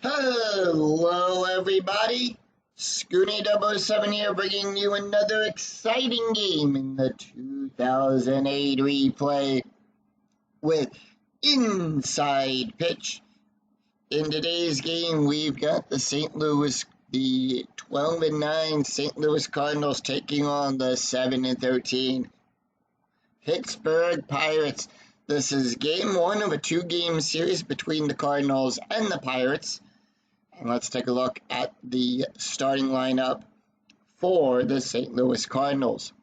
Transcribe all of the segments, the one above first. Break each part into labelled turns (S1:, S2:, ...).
S1: Hello, everybody. Scooty007 here, bringing you another exciting game in the 2008 replay with Inside Pitch. In today's game, we've got the 12-9 St. Louis Cardinals taking on the 7-13 Pittsburgh Pirates. This is game one of a two-game series between the Cardinals and the Pirates. And let's take a look at the starting lineup for the St. Louis Cardinals.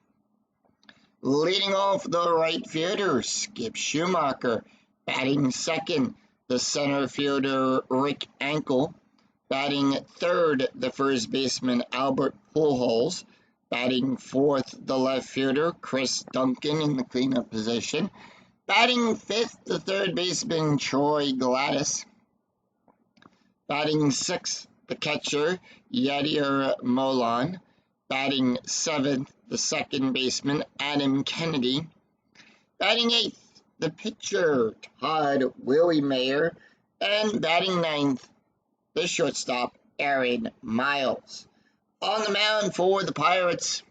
S1: Leading off the right fielder, Skip Schumacher. Batting second, the center fielder, Rick Ankel. Batting third, the first baseman, Albert Pujols. Batting fourth, the left fielder, Chris Duncan in the cleanup position. Batting fifth, the third baseman, Troy Gladys. Batting sixth, the catcher, Yadier Molon. Batting seventh, the second baseman, Adam Kennedy. Batting eighth, the pitcher, Todd Willie Mayer. And batting ninth, the shortstop, Aaron Miles. On the mound for the Pirates,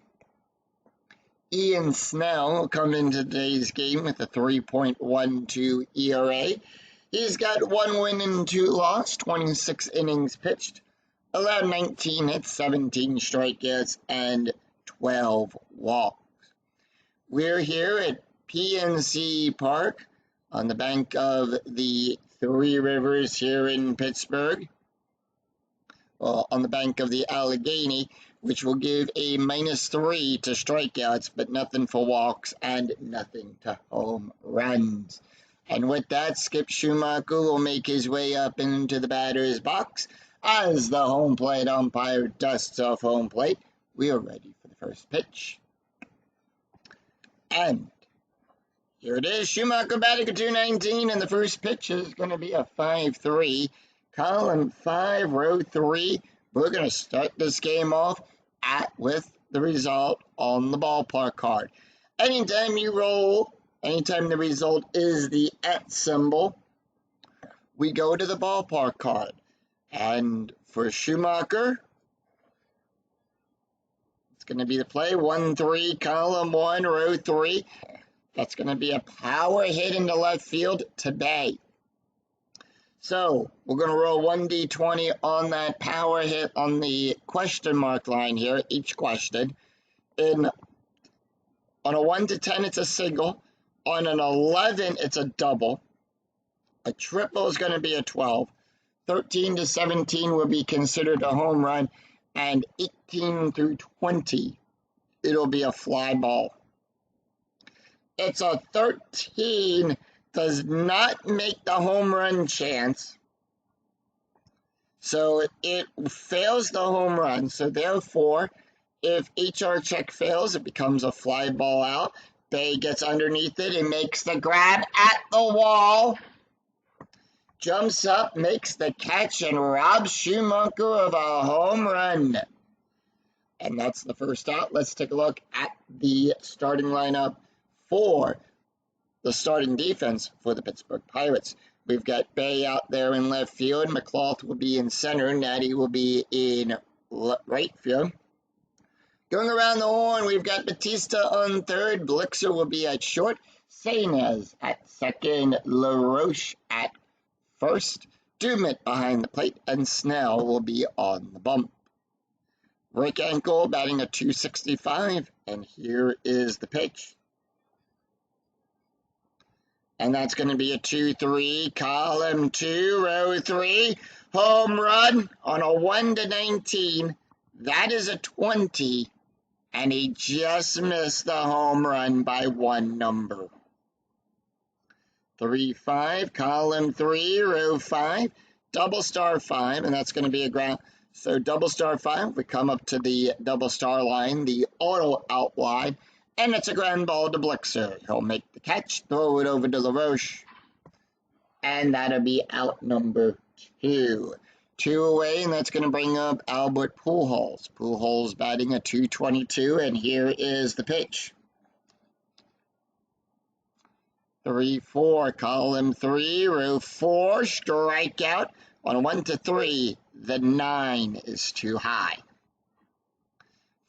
S1: Ian Snell will come into today's game with a 3.12 ERA. He's got 1 win and 2 loss, 26 innings pitched, allowed 19 hits, 17 strikeouts, and 12 walks. We're here at PNC Park on the bank of the Three Rivers here in Pittsburgh. Well, on the bank of the Allegheny, which will give a -3 to strikeouts, but nothing for walks and nothing to home runs. And with that, Skip Schumacher will make his way up into the batter's box as the home plate umpire dusts off home plate. We are ready for the first pitch. And here it is, Schumacher batting at 219, and the first pitch is going to be a 5-3. Column 5, row 3. We're going to start this game off with the result on the ballpark card. Anytime the result is the @ symbol, we go to the ballpark card. And for Schumacher, it's going to be the play 1-3, column 1, row 3. That's going to be a power hit into left field today. So we're going to roll 1d20 on that power hit on the question mark line here, each question. On a 1 to 10, it's a single. On an 11, it's a double. A triple is going to be a 12. 13 to 17 will be considered a home run. And 18 through 20, it'll be a fly ball. It's a 13 does not make the home run chance. So it fails the home run. So therefore, if HR check fails, it becomes a fly ball out. Bay gets underneath it and makes the grab at the wall. Jumps up, makes the catch, and robs Schumacher of a home run. And that's the first out. Let's take a look at the starting lineup for the starting defense for the Pittsburgh Pirates. We've got Bay out there in left field. McCloth will be in center. Natty will be in right field. Going around the horn, we've got Batista on third. Blixer will be at short. Sainez at second. LaRoche at first. Dumit behind the plate. And Snell will be on the bump. Rick Ankel batting at 265. And here is the pitch. And that's going to be a 2-3, column 2, row 3. Home run on a 1 to 19. That is a 20. And he just missed the home run by 1 number. 3-5, column 3, row 5. Double star 5, and that's going to be a ground. So double star 5, we come up to the double star line, the auto out line. And it's a ground ball to Blixer. He'll make the catch, throw it over to LaRoche. And that'll be out number 2. 2 away, and that's going to bring up Albert Pujols. Pujols batting a 222, and here is the pitch. 3-4, column 3, row 4, strikeout. On 1-3, the 9 is too high.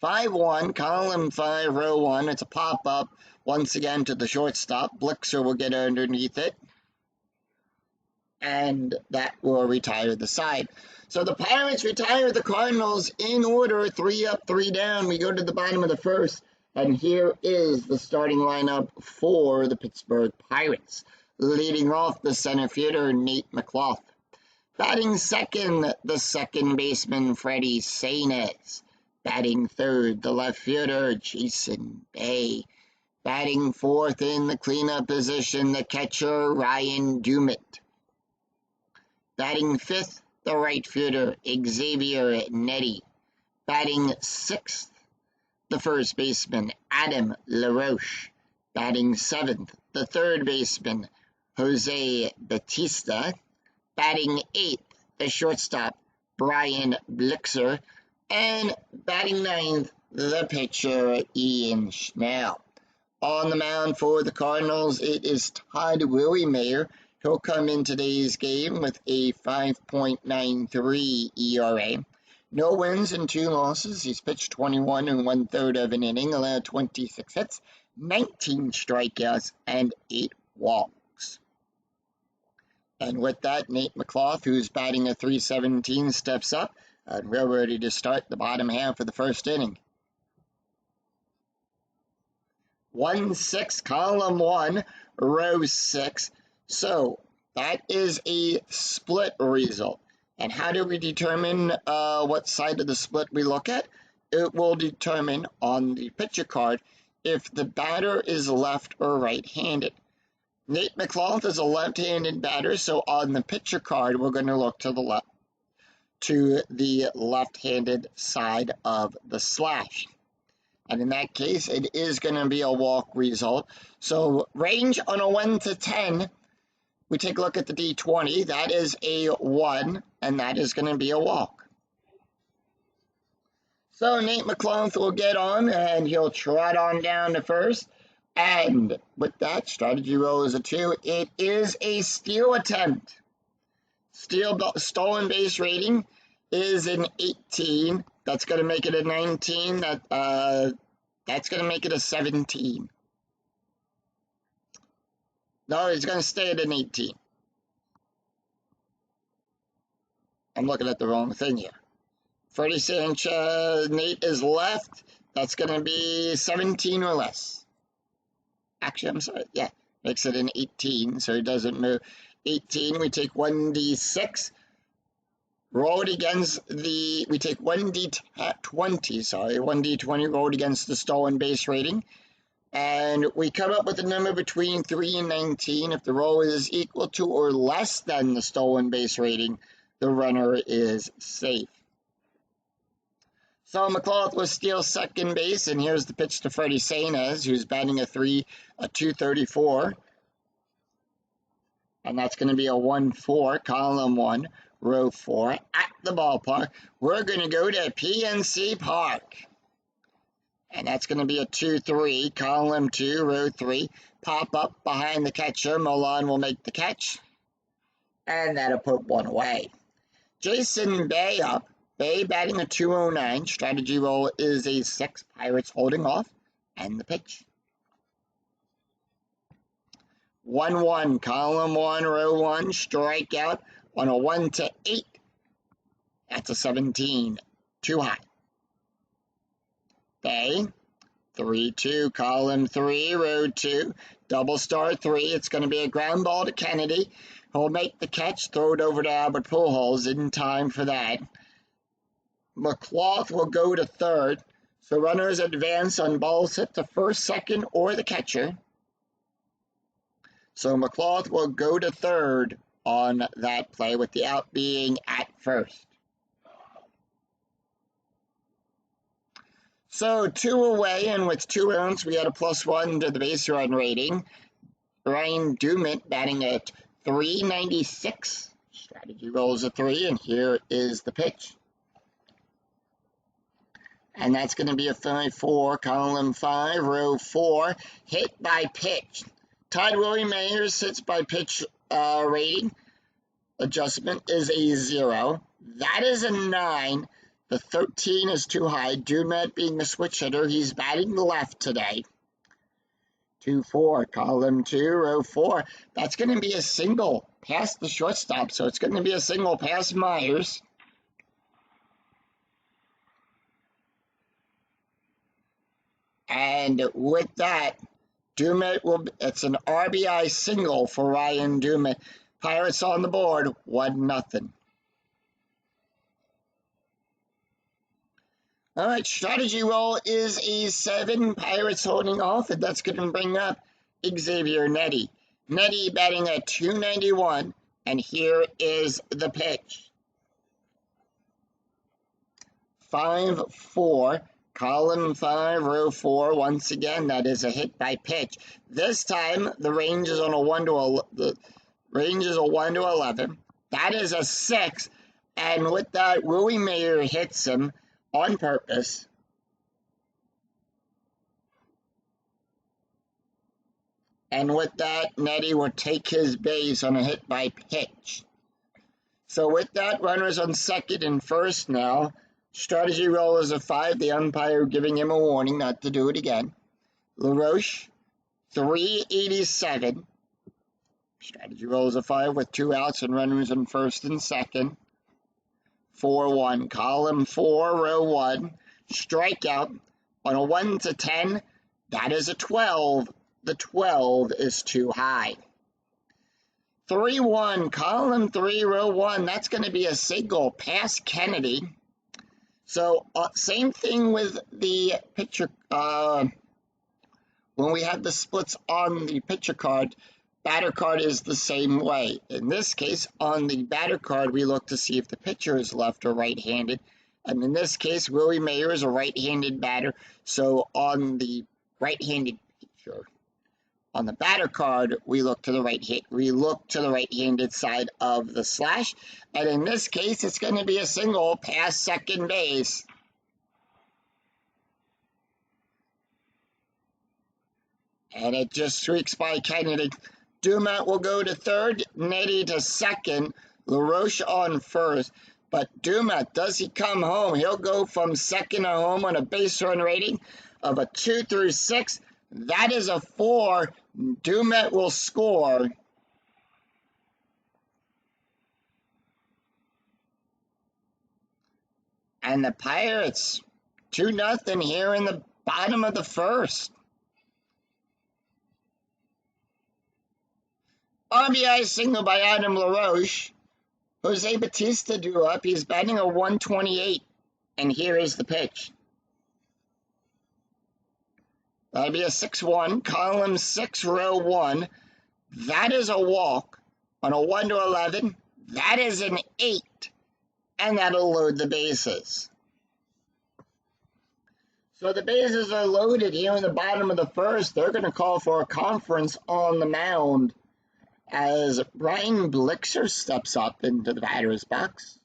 S1: 5-1, column 5, row 1, it's a pop-up. Once again to the shortstop. Blixer will get underneath it. And that will retire the side. So the Pirates retire the Cardinals in order, 3 up, 3 down. We go to the bottom of the first, and here is the starting lineup for the Pittsburgh Pirates. Leading off the center fielder, Nate McLaughlin. Batting second, the second baseman, Freddie Sainez. Batting third, the left fielder, Jason Bay. Batting fourth in the cleanup position, the catcher, Ryan Dumit. Batting fifth, the right fielder, Xavier Nettie. Batting sixth, the first baseman, Adam LaRoche. Batting seventh, the third baseman, Jose Batista. Batting eighth, the shortstop, Brian Blixer. And batting ninth, the pitcher, Ian Schnell. On the mound for the Cardinals, it is Todd Willemayer. He'll come in today's game with a 5.93 ERA. No wins and 2 losses. He's pitched 21 1/3 of an inning, allowed 26 hits, 19 strikeouts, and 8 walks. And with that, Nate McLaughlin, who's batting a .317, steps up, and we're ready to start the bottom half of the first inning. 1-6, column 1, row 6. So that is a split result. And how do we determine what side of the split we look at? It will determine on the pitcher card if the batter is left or right-handed. Nate McLaughlin is a left-handed batter, so on the pitcher card, we're going to look to the left-handed side of the slash. And in that case, it is going to be a walk result. So range on a 1 to 10, we take a look at the D20. That is a 1, and that is going to be a walk. So Nate McLaughlin will get on, and he'll trot on down to first. And with that, strategy roll is a 2. It is a steal attempt. Stolen base rating is an 18. That's going to make it a 19. That's going to make it a 17. No, it's going to stay at an 18. I'm looking at the wrong thing here. Freddie Sanchez, Nate is left. That's going to be 17 or less. Actually, I'm sorry. Yeah, makes it an 18, so it doesn't move. 18, we take 1d6. Roll it against we take 1d20, sorry, 1d20 rolled against the stolen base rating. And we come up with a number between 3 and 19. If the roll is equal to or less than the stolen base rating, the runner is safe. So McLaughlin will steal second base, and here's the pitch to Freddie Sainez, who's batting a .234. And that's going to be a 1-4, column 1, row 4, at the ballpark. We're going to go to PNC Park. And that's going to be a 2-3, column 2, row 3. Pop up behind the catcher. Milan will make the catch. And that'll put one away. Jason Bay up. Bay batting a .209. Strategy roll is a 6. Pirates holding off. And the pitch. 1-1, column 1, row 1. Strikeout on a 1 to 8. That's a 17. Too high. Bay, 3-2, column 3, row 2, double star 3. It's going to be a ground ball to Kennedy. He'll make the catch, throw it over to Albert Pujols in time for that. McLaughlin will go to third. So runners advance on balls hit to first, second, or the catcher. So McLaughlin will go to third on that play, with the out being at first. So 2 away, and with 2 runs, we had a +1 to the base run rating. Ryan Dumit batting at .396. Strategy rolls a 3, and here is the pitch. And that's going to be a 5-4, column 5, row 4, hit by pitch. Todd Willie Mayer's hits by pitch rating adjustment is a 0. That is a 9. The 13 is too high. Dumet being a switch hitter, he's batting left today. 2-4, column 2, row 4. That's going to be a single past the shortstop, so it's going to be a single past Myers. And with that, Dumet it's an RBI single for Ryan Dumet. Pirates on the board, 1-0. All right, strategy roll is a 7. Pirates holding off, and that's going to bring up Xavier Nettie. Nettie batting at .291, and here is the pitch. 5-4, column 5, row 4. Once again, that is a hit by pitch. This time, the range is on a 1 to 11. That is a 6, and with that, Willie Mayer hits him on purpose. And with that, Nettie will take his base on a hit by pitch. So with that, runners on second and first now. Strategy roll is a 5. The umpire giving him a warning not to do it again. LaRoche, 387. Strategy roll is a 5 with 2 outs and runners on first and second. 4-1, column 4, row 1. Strikeout on a 1 to 10. That is a 12. The 12 is too high. 3-1, column 3, row 1. That's going to be a single past Kennedy. So same thing with the pitcher. When we have the splits on the pitcher card, batter card is the same way. In this case, on the batter card, we look to see if the pitcher is left or right-handed. And in this case, Willie Mayer is a right-handed batter. So on the right-handed pitcher, on the batter card, we look to the right-handed side of the slash. And in this case, it's going to be a single past second base. And it just streaks by Kennedy. Dumet will go to third, Nettie to second, LaRoche on first. But Dumet, does he come home? He'll go from second to home on a base run rating of a 2 through 6. That is a 4. Dumet will score. And the Pirates, 2-0 here in the bottom of the first. RBI single by Adam LaRoche. Jose Bautista drew up. He's batting a 128. And here is the pitch. That'll be a 6-1, column 6, row 1. That is a walk on a 1 to 11. That is an 8. And that'll load the bases. So the bases are loaded here in the bottom of the first. They're going to call for a conference on the mound as Brian Blixer steps up into the batter's box.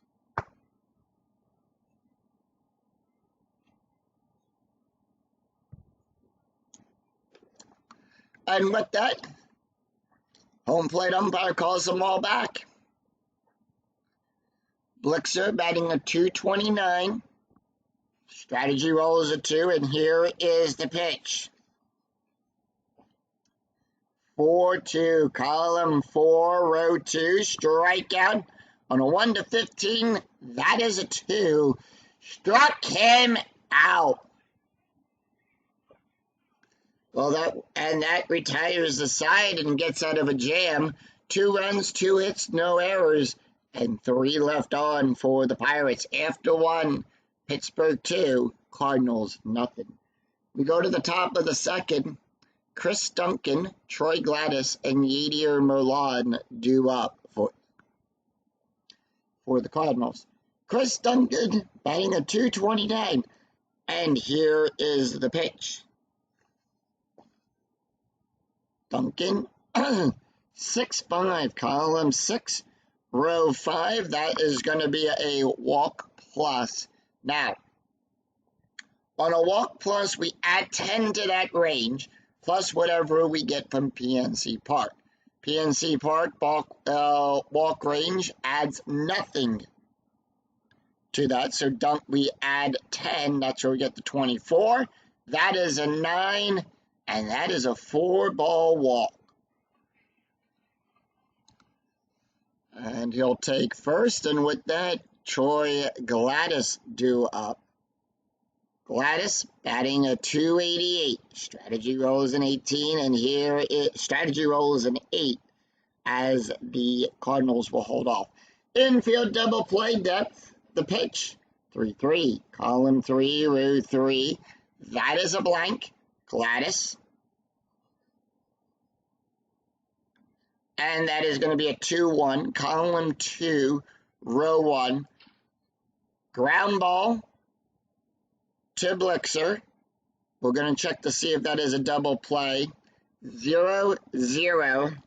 S1: And with that, home plate umpire calls them all back. Blixer batting a 229. Strategy roll is a 2, and here is the pitch. 4-2, column 4, row 2, strikeout on a 1 to 15. That is a 2. Struck him out. Well, that retires the side and gets out of a jam. 2 runs, 2 hits, no errors, and 3 left on for the Pirates. After 1, Pittsburgh 2, Cardinals nothing. We go to the top of the second. Chris Duncan, Troy Gladys, and Yadier Molon due up for the Cardinals. Chris Duncan batting a 229, and here is the pitch. Duncan, 6-5, column 6, row 5. That is going to be a walk plus. Now, on a walk plus, we add 10 to that range. plus whatever we get from PNC Park. PNC Park walk range adds nothing to that, so we add 10, that's where we get the 24. That is a 9, and that is a 4-ball walk. And he'll take first, and with that, Troy Gladys due up. Gladys batting a 288. Strategy rolls an 18, and here strategy rolls an 8 as the Cardinals will hold off. Infield double play depth, the pitch, 3-3. Column 3, row 3. That is a blank. Gladys. And that is going to be a 2-1. Column 2, row 1. Ground ball to Blixer. We're going to check to see if that is a double play. 0-0.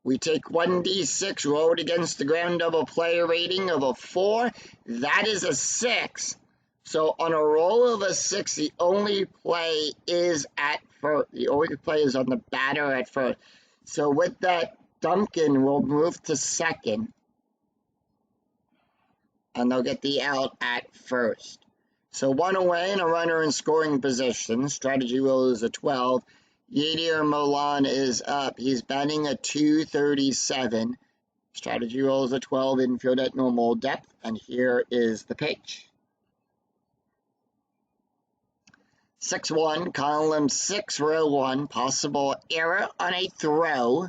S1: We take 1d6, roll it against the ground double play rating of a 4. That is a 6. So on a roll of a 6, the only play is at first. The only play is on the batter at first. So with that, Duncan will move to second. And they'll get the out at first. So 1 away and a runner in scoring position. Strategy roll is a 12. Yadier Molina is up. He's batting a 237. Strategy roll is a 12. Infield at normal depth. And here is the pitch. 6-1, column 6, row 1. Possible error on a throw.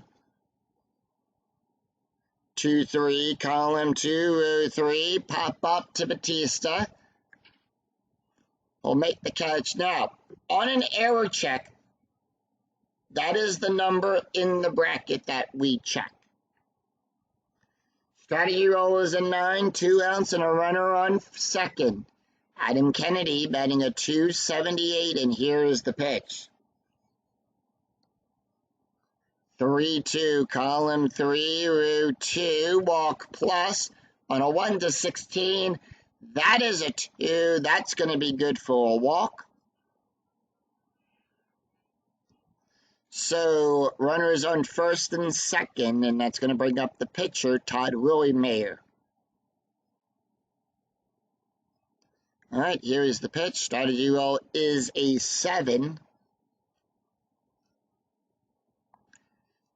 S1: 2-3, column 2, row 3. Pop up to Batista. Will make the catch. Now, on an error check, that is the number in the bracket that we check. Strategy roll is a 9, 2 outs, and a runner on second. Adam Kennedy batting a 278, and here is the pitch. 3-2, column 3, row 2, walk plus on a 1-16. That is a 2. That's going to be good for a walk. So runners on first and second, and that's going to bring up the pitcher, Todd Willie-Mayer. All right, here is the pitch. Strategy roll is a 7.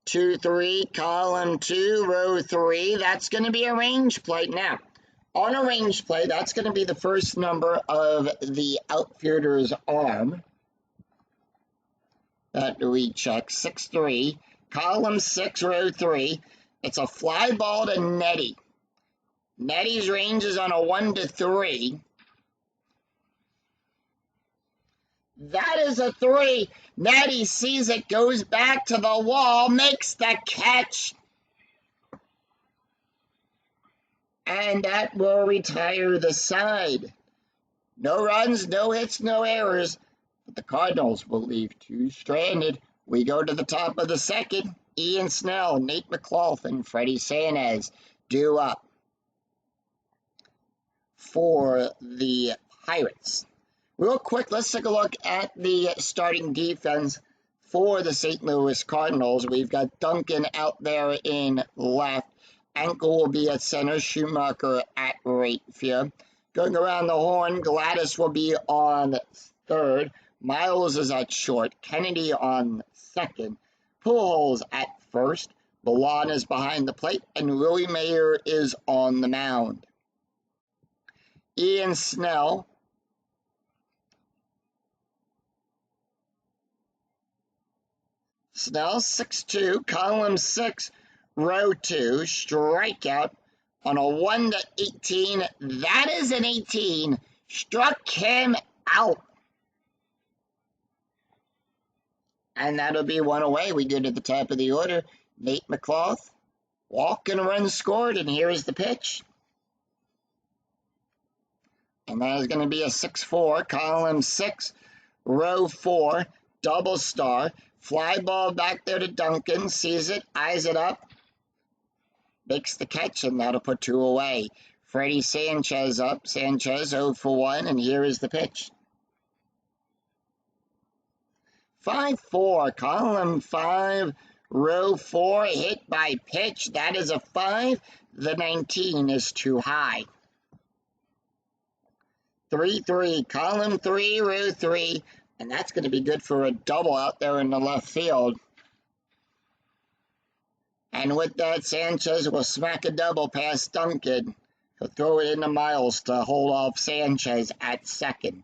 S1: 2-3, column 2, row 3. That's going to be a range play. Now, on a range play, that's going to be the first number of the outfielder's arm that we check. 6-3, column 6, row 3. It's a fly ball to Nettie. Nettie's range is on a 1-3. That is a 3. Nettie sees it, goes back to the wall, makes the catch. And that will retire the side. No runs, no hits, no errors. But the Cardinals will leave 2 stranded. We go to the top of the second. Ian Snell, Nate McLaughlin, Freddie Sanez due up for the Pirates. Real quick, let's take a look at the starting defense for the St. Louis Cardinals. We've got Duncan out there in left. Ankle will be at center. Schumacher at right field. Going around the horn, Gladys will be on third. Miles is at short. Kennedy on second. Pujols at first. Balan is behind the plate. And Willie-Mayer is on the mound. Ian Snell. Snell, 6-2, column 6, row 2, strikeout on a 1-18. That is an 18. Struck him out. And that'll be 1 away. We go to the top of the order. Nate McLaughlin, walk and a run scored, and here is the pitch. And that is going to be a 6-4, column 6, row 4, double star. Fly ball back there to Duncan, sees it, eyes it up, makes the catch, and that'll put 2 away. Freddie Sanchez up, Sanchez 0 for 1, and here is the pitch. 5-4, column 5, row 4, hit by pitch. That is a 5. The 19 is too high. 3-3, column 3, row 3, and that's going to be good for a double out there in the left field. And with that, Sanchez will smack a double past Duncan. He'll throw it into Miles to hold off Sanchez at second.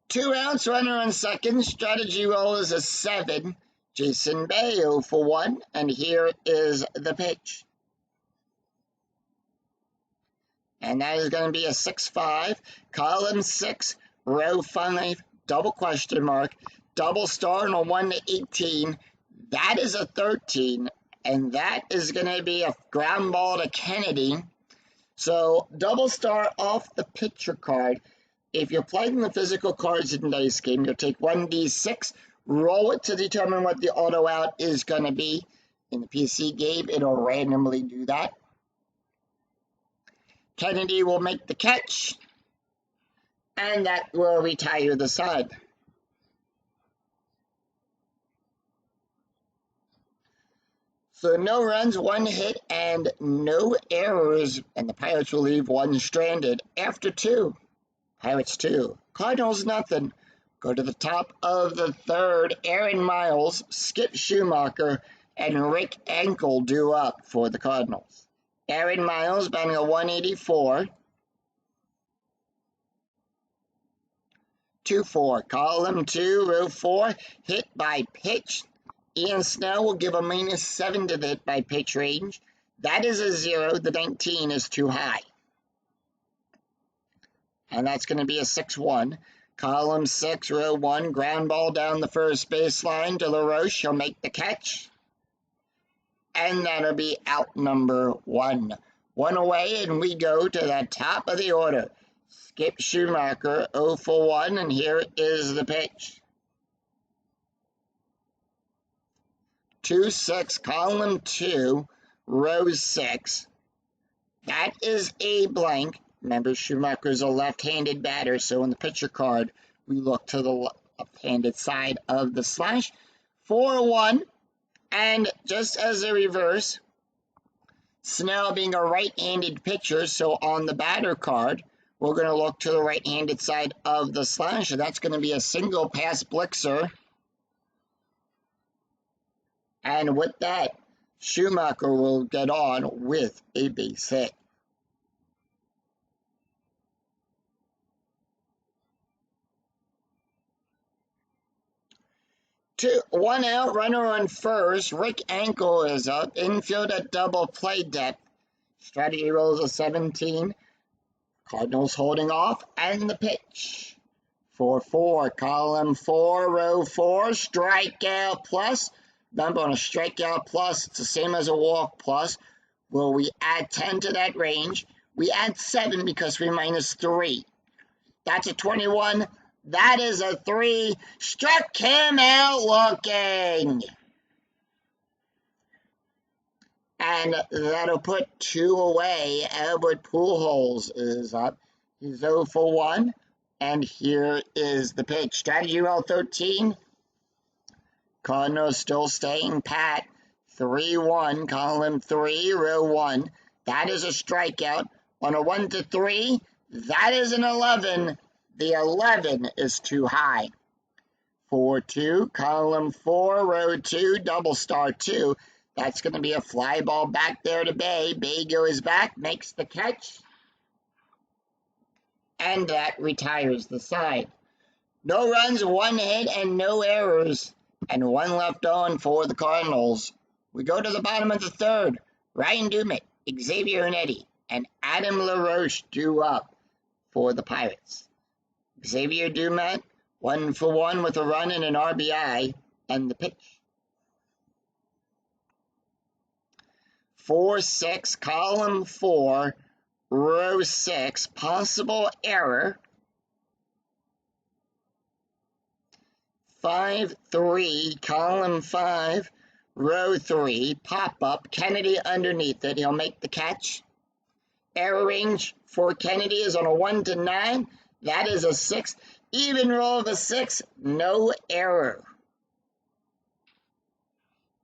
S1: Two outs, runner on second. Strategy roll is a 7. Jason Bay 0 for 1, and here is the pitch. And that is going to be a 6-5, column 6, row 5, double question mark, double star and a 1-18. That is a 13, and that is going to be a ground ball to Kennedy. So double star off the pitcher card. If you're playing the physical cards in today's game, you'll take 1d6, roll it to determine what the auto out is going to be. In the PC game, it'll randomly do that. Kennedy will make the catch, and that will retire the side. So no runs, 1 hit, and no errors, and the Pirates will leave 1 stranded after 2. Pirates 2, Cardinals nothing. Go to the top of the 3rd. Aaron Miles, Skip Schumacher, and Rick Ankel due up for the Cardinals. Aaron Miles batting a 184. 2-4, column 2, row 4, hit by pitch. Ian Snow will give a -7 to the hit by pitch range. That is a 0. The 19 is too high. And that's going to be a 6-1. Column 6, row 1, ground ball down the first baseline to LaRoche. He'll make the catch. And that'll be out number 1. 1 away, and we go to the top of the order. Skip Schumacher, 0 for 1, and here is the pitch. 2-6, column 2, row 6. That is a blank. Remember, Schumacher's a left-handed batter, so in the pitcher card, we look to the left-handed side of the slash. 4-1, and just as a reverse, Snell being a right-handed pitcher, so on the batter card, we're going to look to the right-handed side of the slash, so that's going to be a single pass blitzer. And with that, Schumacher will get on with a base hit. 1 out, runner on first. Rick Ankel is up. Infield at double play depth. Strategy rolls a 17. Cardinals holding off, and the pitch. 4-4, column 4, row 4, strikeout plus. Remember, on a strikeout plus, it's the same as a walk plus. Will we add 10 to that range? We add 7 because we minus 3. That's a 21. That is a 3. Struck him out looking. And that'll put 2 away. Albert Pujols is up. He's 0 for 1. And here is the pitch. Strategy roll 13. Cardinals still staying pat. 3-1, column 3, row 1. That is a strikeout. On a 1-3, that is an 11. The 11 is too high. 4-2, column 4, row 2, double star 2. That's going to be a fly ball back there to Bay. Bay goes back, makes the catch. And that retires the side. No runs, 1 hit, and no errors. And 1 left on for the Cardinals. We go to the bottom of the 3rd. Ryan Dumit, Xavier Inetti, and Adam LaRoche due up for the Pirates. Xavier Dumit, 1 for 1 with a run and an RBI, and the pitch. 4-6, column 4, row 6, possible error. 5-3, column 5, row 3, pop up, Kennedy underneath it, he'll make the catch. Error range for Kennedy is on a 1 to 9. That is a 6. Even roll of a 6, no error.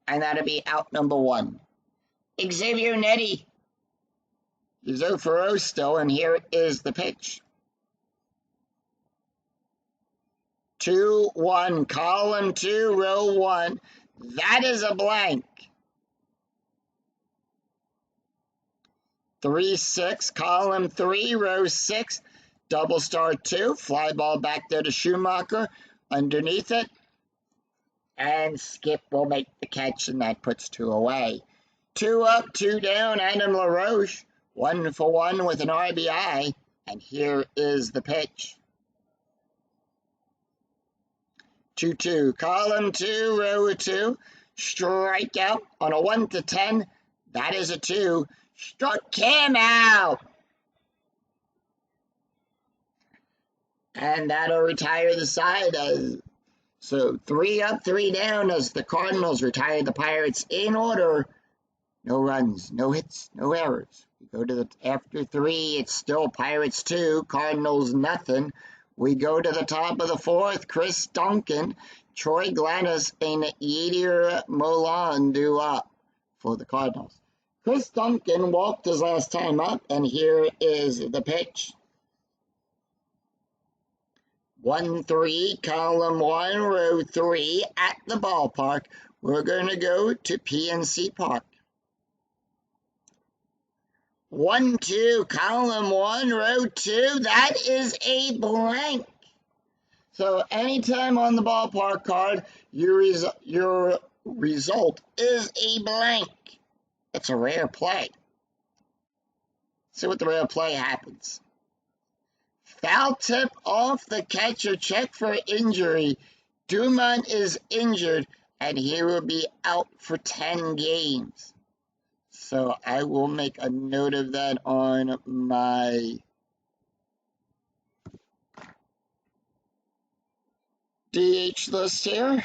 S1: And that'll be out number 1. Xavier Nettie is 0 for 0 still, and here is the pitch. 2-1, column 2, row 1. That is a blank. 3-6, column 3, row 6. Double star 2, fly ball back there to Schumacher. Underneath it. And Skip will make the catch, and that puts 2 away. 2 up, 2 down, Adam LaRoche. 1 for 1 with an RBI. And here is the pitch. 2-2, column 2, row 2. Strikeout on a 1 to 10. That is a 2. Struck him out. And that'll retire the side. So 3 up, 3 down as the Cardinals retire the Pirates in order. No runs, no hits, no errors. We go to the after 3. It's still Pirates 2, Cardinals nothing. We go to the top of the 4th. Chris Duncan, Troy Gladys, and Yadier Molon do up for the Cardinals. Chris Duncan walked his last time up, and here is the pitch. 1-3, column 1, row 3 at the ballpark. We're going to go to PNC Park. 1-2, column 1, row 2. That is a blank. So anytime on the ballpark card, your result is a blank. It's a rare play. See what the rare play happens. Foul tip off the catcher. Check for injury. Dumont is injured, and he will be out for 10 games. So I will make a note of that on my DH list here.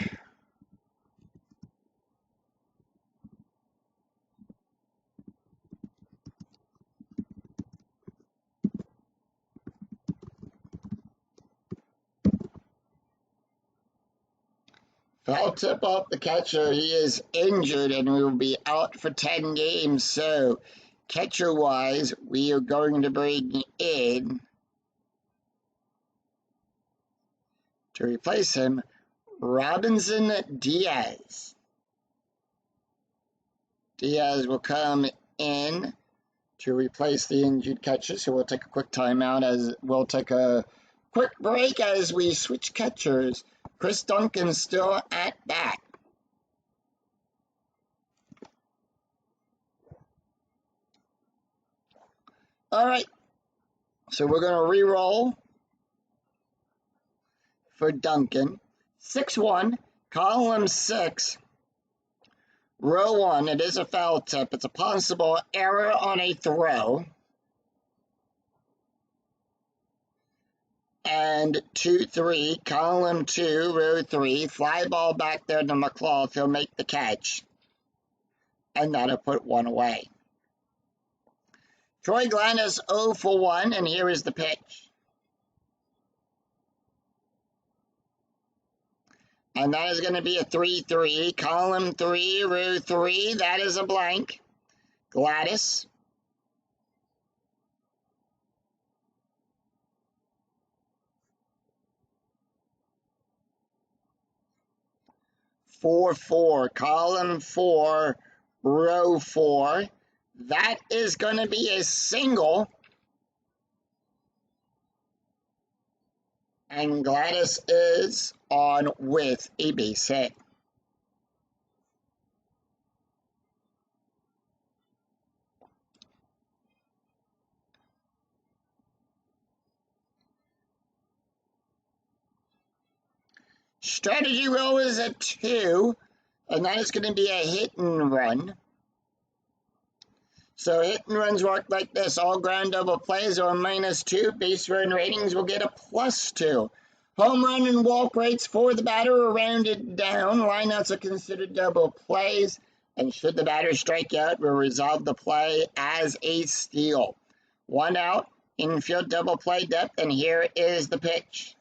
S1: Foul tip off the catcher. He is injured and will be out for 10 games. So, catcher-wise, we are going to bring in, to replace him, Robinson Diaz. Diaz will come in to replace the injured catcher. So we'll take a quick timeout as we'll take a quick break as we switch catchers. Chris Duncan still at bat. All right, so we're going to re-roll for Duncan. 6-1, column 6, row 1. It is a foul tip. It's a possible error on a throw. And 2-3, column 2, row 3, fly ball back there to McClough. He'll make the catch. And that'll put 1 away. Troy Gladys 0 for 1, and here is the pitch. And that is going to be a 3-3, column 3, row 3. That is a blank. Gladys. 4-4, column 4, row 4. That is going to be a single. And Gladys is on with a base hit. Strategy roll is a 2, and that is going to be a hit and run. So hit and runs work like this. All ground double plays are a -2. Base run ratings will get a +2. Home run and walk rates for the batter are rounded down. Lineouts are considered double plays. And should the batter strike out, we'll resolve the play as a steal. 1 out, infield double play depth, and here is the pitch.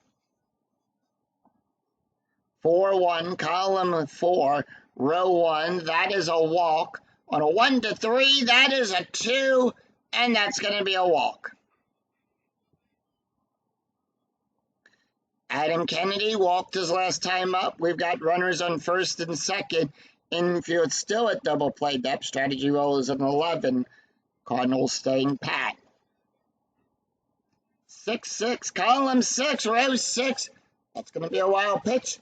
S1: 4-1, column 4, row 1, that is a walk. On a 1-3, that is a 2, and that's going to be a walk. Adam Kennedy walked his last time up. We've got runners on first and second. Infield still at double play depth. Strategy roll is an 11. Cardinals staying pat. 6-6, column 6, row 6. That's going to be a wild pitch.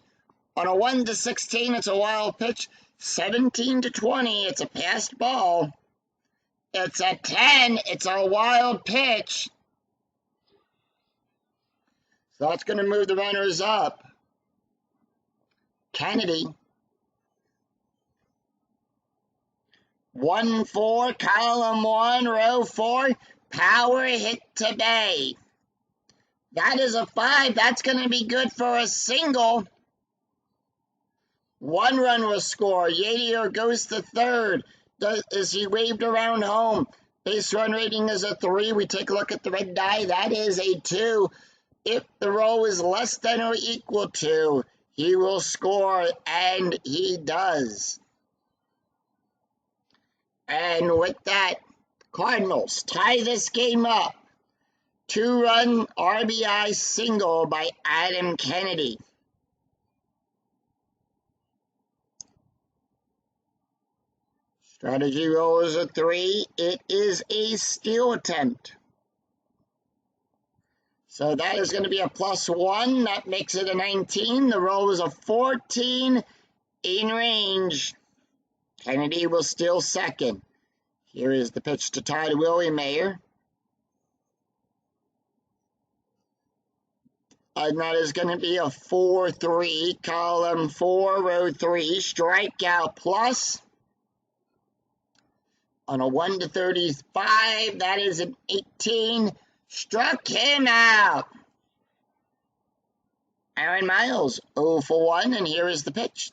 S1: On a 1-16, it's a wild pitch. 17-20, it's a passed ball. It's a 10, it's a wild pitch. So that's going to move the runners up. Kennedy. 1-4, column 1, row 4. Power hit to Bay. That is a 5. That's going to be good for a single. 1 run will score. Yadier goes to third. Is he waved around home? Base run rating is a 3. We take a look at the red die. That is a 2. If the roll is less than or equal to, he will score, and he does. And with that, Cardinals tie this game up. 2-run RBI single by Adam Kennedy. Strategy roll is a 3. It is a steal attempt. So that is going to be a +1. That makes it a 19. The roll is a 14 in range. Kennedy will steal second. Here is the pitch to Todd Williemayer. And that is going to be a 4-3, column 4, row 3, strikeout plus. On a 1-35, that is an 18. Struck him out. Aaron Miles, 0 for 1, and here is the pitch.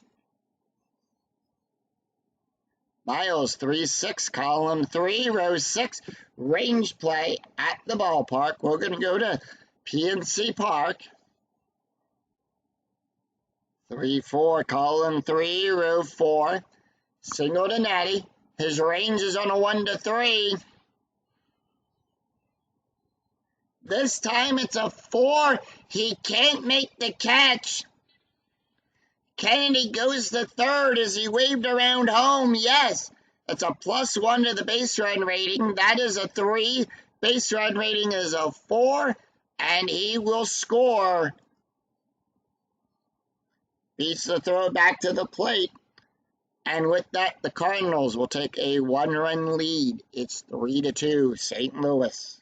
S1: Miles, 3-6, column 3, row 6, range play at the ballpark. We're going to go to PNC Park. 3-4, column 3, row 4, single to Natty. His range is on a 1-3. This time it's a 4. He can't make the catch. Kennedy goes to third. Is he waved around home? Yes. It's a +1 to the base run rating. That is a 3. Base run rating is a 4. And he will score. Beats the throw back to the plate. And with that, the Cardinals will take a 1-run lead. It's 3-2, St. Louis.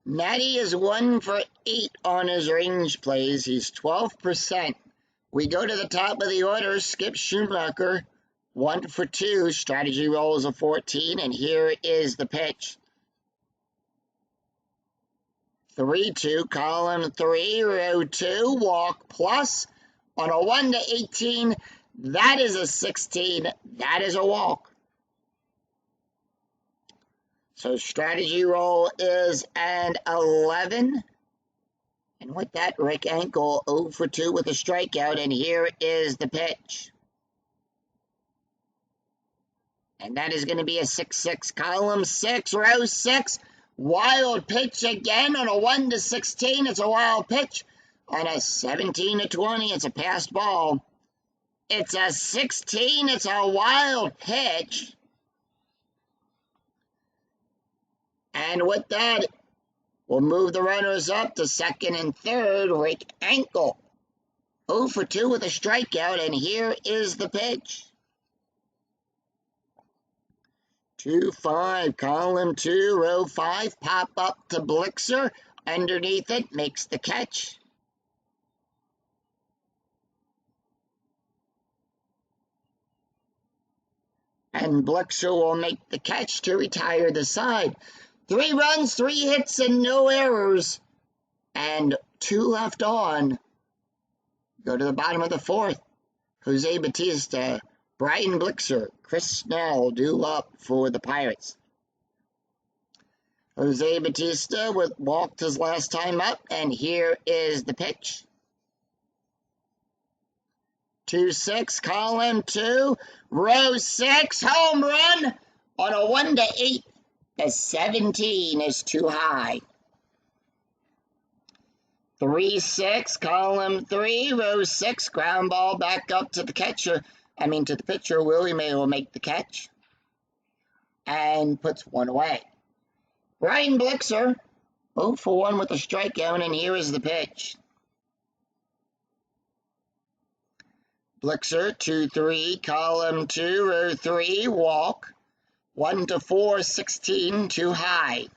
S1: Natty is 1 for 8 on his range plays. He's 12%. We go to the top of the order. Skip Schumacher, 1 for 2. Strategy roll is a 14, and here is the pitch. 3-2, column 3, row 2, walk plus. On a 1-18, that is a 16. That is a walk. So strategy roll is an 11. And with that, Rick Ankle 0 for 2 with a strikeout. And here is the pitch. And that is going to be a 6-6, column 6, row 6. Wild pitch again on a 1-16. It's a wild pitch. On a 17-20, it's a passed ball. It's a 16. It's a wild pitch. And with that, we'll move the runners up to second and third. Rick Ankle, 0 for 2 with a strikeout, and here is the pitch. 2-5, column 2, row 5, pop up to Blixer. Underneath it, makes the catch. And Blixer will make the catch to retire the side. 3 runs, 3 hits, and no errors. And 2 left on. Go to the bottom of the 4th. Jose Bautista Brian Blixer, Chris Snell due up for the Pirates. Jose Bautista walked his last time up, and here is the pitch. 2-6, column 2, row 6, home run on a 1-8. The 17 is too high. 3-6, column 3, row 6, ground ball back up to the pitcher. Willie May will make the catch and puts one away. Brian Blixer, 0 for 1 with a strikeout, and here is the pitch. Blixer, 2-3, column 2, row 3, walk. 1-4, 16, too high.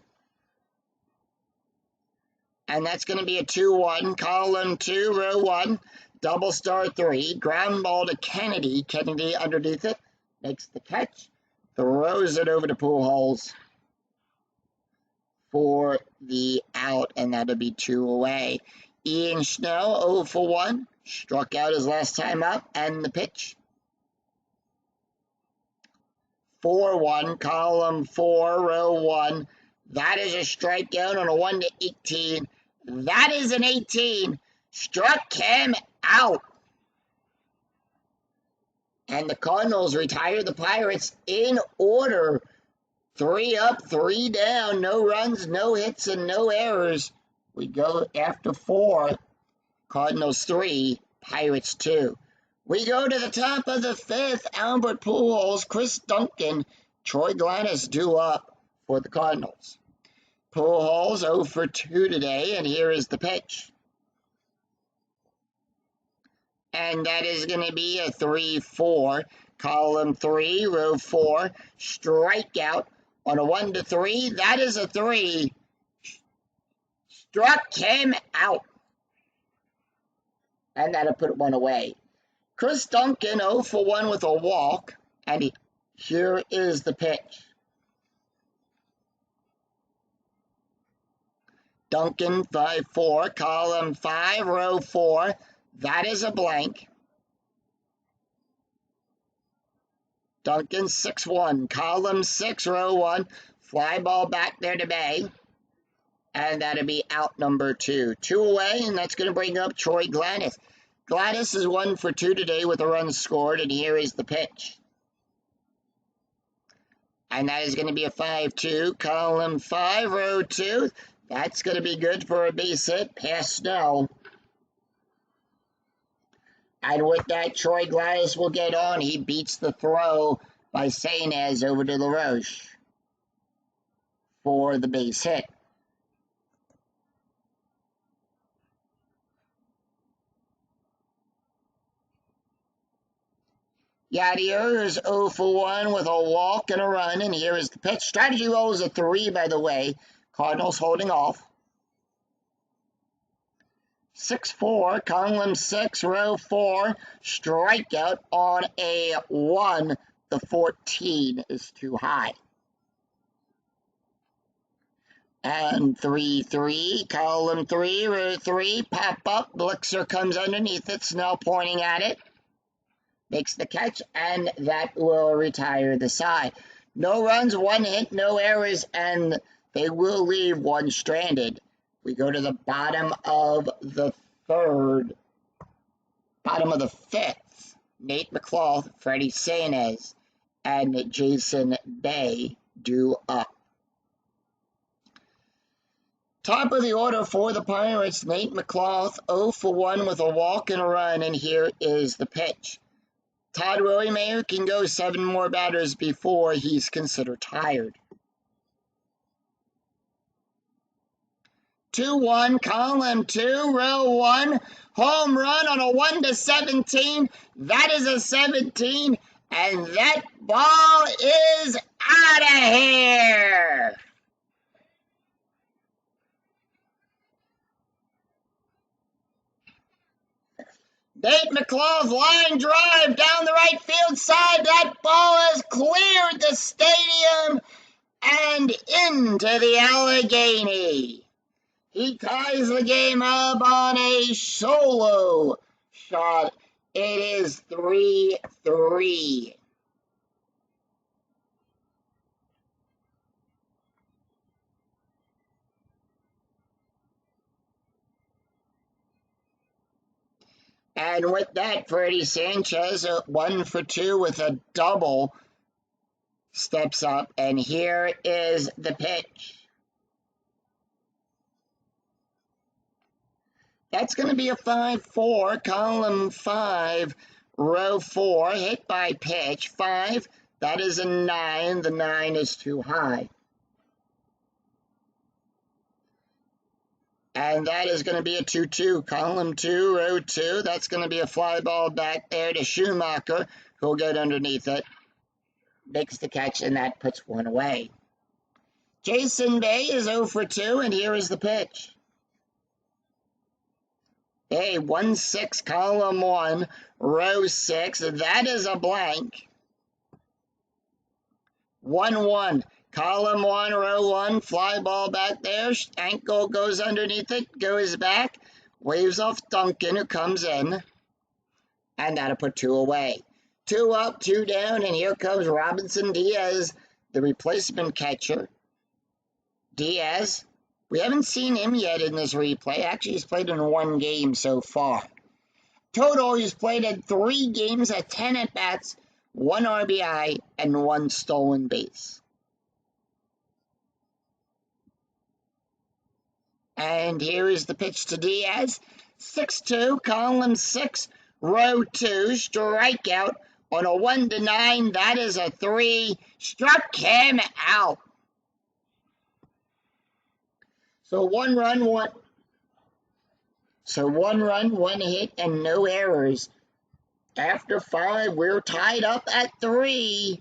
S1: And that's going to be a 2-1, column 2, row 1, double star 3, ground ball to Kennedy. Kennedy underneath it, makes the catch, throws it over to Pujols for the out, and that'll be 2 away. Ian Snow, 0 for 1, struck out his last time up, and the pitch. 4-1, column 4, row 1. That is a strikeout on a 1-18. That is an 18. Struck him out. And the Cardinals retire the Pirates in order. 3 up, 3 down. No runs, no hits, and no errors. We go after 4. Cardinals 3, Pirates 2. We go to the top of the 5th. Albert Pujols, Chris Duncan, Troy Gladys due up for the Cardinals. Pujols 0 for 2 today, and here is the pitch. And that is going to be a 3-4, column 3, row 4, strikeout on a 1-3. That is a 3. Struck him out. And that'll put one away. Chris Duncan, 0 for 1 with a walk, and here is the pitch. Duncan, 5-4, column 5, row 4, that is a blank. Duncan, 6-1, column 6, row 1, fly ball back there to Bay, and that'll be out number 2. 2 away, and that's going to bring up Troy Gladys. Gladys is 1 for 2 today with a run scored, and here is the pitch. And that is going to be a 5-2, column 5, row 2. That's going to be good for a base hit past Snow. And with that, Troy Gladys will get on. He beats the throw by Sainez over to LaRoche for the base hit. Yadier is 0 for 1 with a walk and a run, and here is the pitch. Strategy roll is a 3, by the way. Cardinals holding off. 6-4, column 6, row 4, strikeout on a 1. The 14 is too high. And 3-3, column 3, row 3, pop up. Blixer comes underneath it, Snell pointing at it. Makes the catch, and that will retire the side. No runs, 1 hit, no errors, and they will leave 1 stranded. We go to the bottom of the 5th. Nate McClough, Freddie Sainez, and Jason Bay due up. Top of the order for the Pirates, Nate McClough, 0 for 1 with a walk and a run, and here is the pitch. Todd Williemayer can go 7 more batters before he's considered tired. 2-1, column 2, row 1, home run on a 1-17. That is a 17, and that ball is out of here. Nate McClough line drive down the right field side. That ball has cleared the stadium and into the Allegheny. He ties the game up on a solo shot It is 3-3. And with that, Freddie Sanchez, 1 for 2 with a double, steps up. And here is the pitch. That's going to be a 5-4, column 5, row 4, hit by pitch. 5, that is a 9. The 9 is too high. And that is going to be a 2-2, column 2, row 2. That's going to be a fly ball back there to Schumacher, who'll get underneath it. Makes the catch, and that puts one away. Jason Bay is 0 for 2, and here is the pitch. Hey, 1-6, column 1, row 6. That is a blank. 1-1, column 1, row 1. Fly ball back there. Ankle goes underneath it, goes back, waves off Duncan, who comes in, and that'll put 2 away. 2 up, 2 down, and here comes Robinson Diaz, the replacement catcher. Diaz. We haven't seen him yet in this replay. Actually, he's played in 1 game so far. Total, he's played in 3 games at 10 at-bats, 1 RBI, and 1 stolen base. And here is the pitch to Diaz. 6-2, column 6, row 2, strikeout on a 1-9. That is a 3. Struck him out. So 1 run, 1 hit, and no errors. After 5, we're tied up at 3.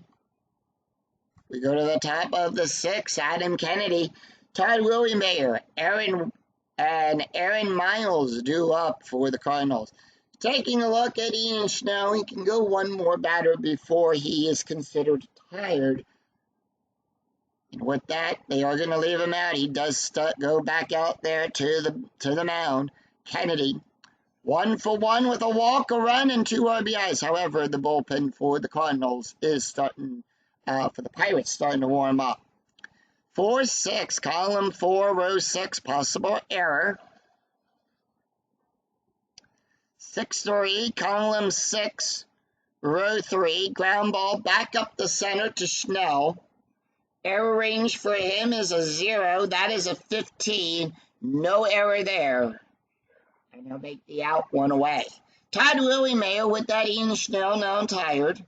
S1: We go to the top of the 6th. Adam Kennedy, Todd Williemayer, Aaron Miles due up for the Cardinals. Taking a look at Ian Schnell, he can go 1 more batter before he is considered tired. And with that, they are going to leave him out. He does go back out there to the mound. Kennedy, 1 for 1 with a walk, a run, and 2 RBIs. However, the bullpen for the Cardinals is starting, for the Pirates, starting to warm up. 4-6, column 4, row 6, possible error. 6-3, column 6, row 3, ground ball back up the center to Schnell. Error range for him is a 0. That is a 15. No error there. And he'll make the out 1 away. Todd Williemayer with that Ian Schnell, now tired.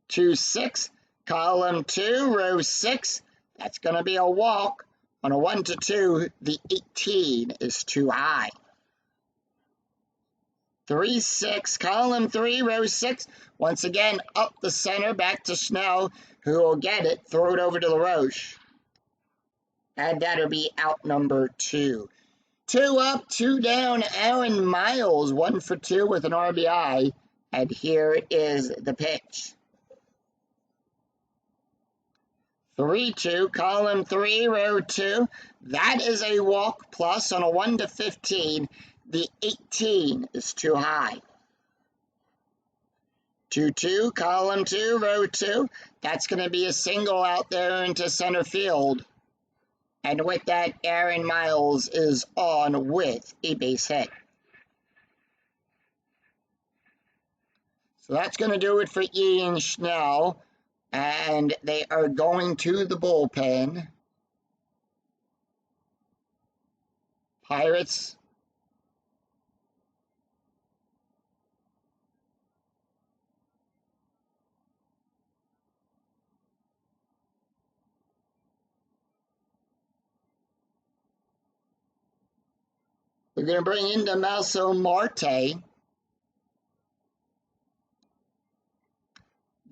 S1: 2-6, column 2, row 6. That's going to be a walk. On a 1-2, the 18 is too high. 3-6, column 3, row 6. Once again, up the center, back to Schnell, who will get it, throw it over to LaRoche. And that'll be out number 2. 2 up, 2 down, Aaron Miles, 1 for 2 with an RBI. And here is the pitch. 3-2, column 3, row 2. That is a walk plus on a 1-15. The 18 is too high. 2-2, column 2, row 2. That's going to be a single out there into center field. And with that, Aaron Miles is on with a base hit. So that's going to do it for Ian Schnell. And they are going to the bullpen. Pirates. We're going to bring in Damaso Marte.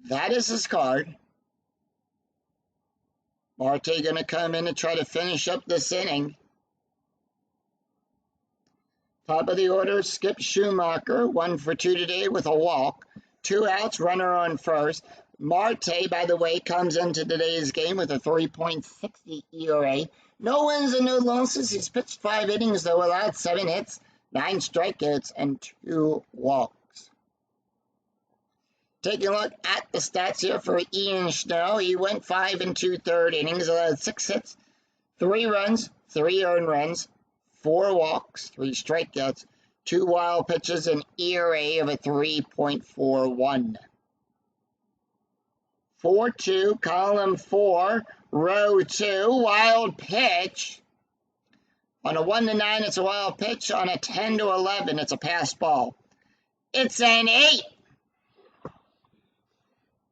S1: That is his card. Marte going to come in and try to finish up this inning. Top of the order, Skip Schumacher, 1 for 2 today with a walk. 2 outs, runner on first. Marte, by the way, comes into today's game with a 3.60 ERA. No wins and no losses. He's pitched 5 innings, though, allowed 7 hits, 9 strikeouts, and 2 walks. Taking a look at the stats here for Ian Snow. He went 5 2/3 innings, allowed 6 hits, 3 runs, 3 earned runs, 4 walks, 3 strikeouts, 2 wild pitches, an ERA of a 3.41. 4-2, column 4, row 2, wild pitch. On a 1-9, it's a wild pitch. On a 10-11, it's a pass ball. It's an 8.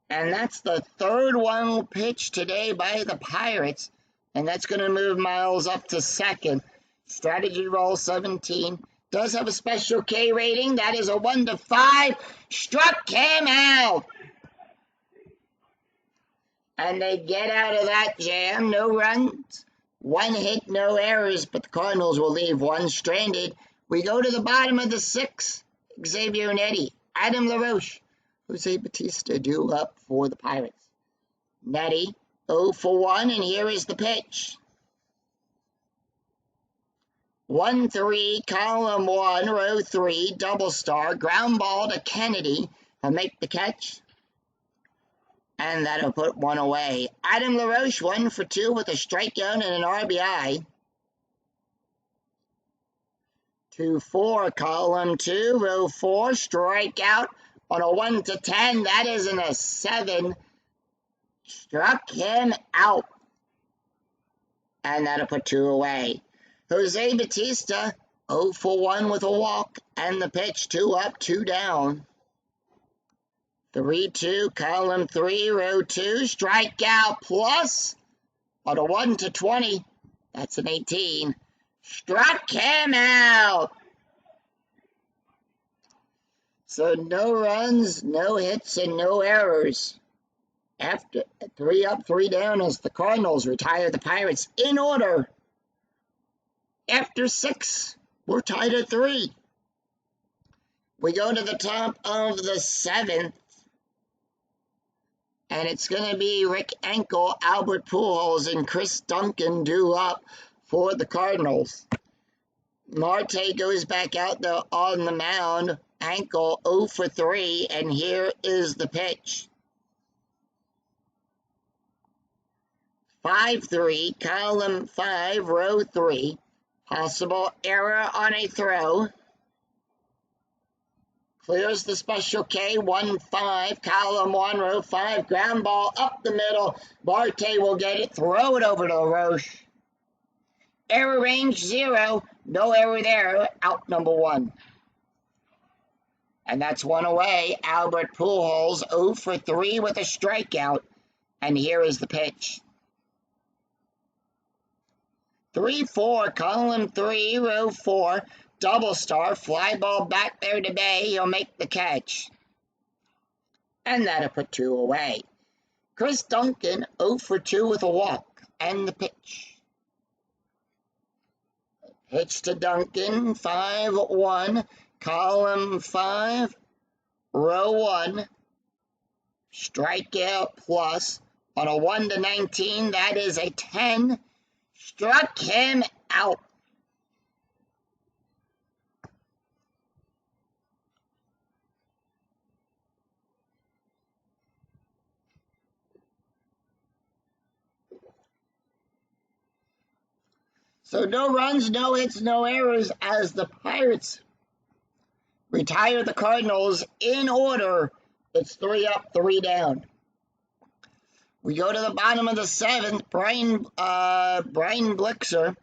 S1: And that's the third wild pitch today by the Pirates. And that's going to move Miles up to second. Strategy roll 17. Does have a special K rating. That is a 1-5. Struck him out. And they get out of that jam. No runs, 1 hit, no errors. But the Cardinals will leave 1 stranded. We go to the bottom of the 6th. Xavier and Eddie. Adam LaRoche. Jose Bautista due up for the Pirates. Nettie, 0 for 1, and here is the pitch. 1-3, column 1, row 3, double star, ground ball to Kennedy. He'll make the catch, and that'll put 1 away. Adam LaRoche, 1 for 2 with a strikeout and an RBI. 2-4, column 2, row 4, strikeout. On a 1-10, that is in a 7. Struck him out. And that'll put 2 away. Jose Bautista, 0 for 1 with a walk. And the pitch, 2 up, 2 down. 3-2, column 3, row 2, strikeout plus. On a 1-20, that's an 18. Struck him out. So no runs, no hits, and no errors. After 3 up, 3 down as the Cardinals retire the Pirates in order. After 6, we're tied at 3. We go to the top of the 7th. And it's going to be Rick Ankel, Albert Pujols, and Chris Duncan due up for the Cardinals. Marte goes back out there on the mound. Ankel 0 for 3, and here is the pitch. 5-3, column 5, row 3. Possible error on a throw. Clears the special K, 1-5, column 1, row 5. Ground ball up the middle. Marte will get it, throw it over to LaRoche. Error range 0, no error there, out number 1. And that's 1 away. Albert Pujols, 0 for 3 with a strikeout. And here is the pitch. 3-4, column 3, row 4. Double star, fly ball back there to Bay. He'll make the catch. And that'll put 2 away. Chris Duncan, 0 for 2 with a walk. And the pitch. Pitch to Duncan, 5-1. Column 5, row 1, strikeout plus. On a 1-19, that is a 10. Struck him out. So no runs, no hits, no errors as the Pirates retire the Cardinals in order. It's 3 up, 3 down. We go to the bottom of the 7th. Brian Blixer,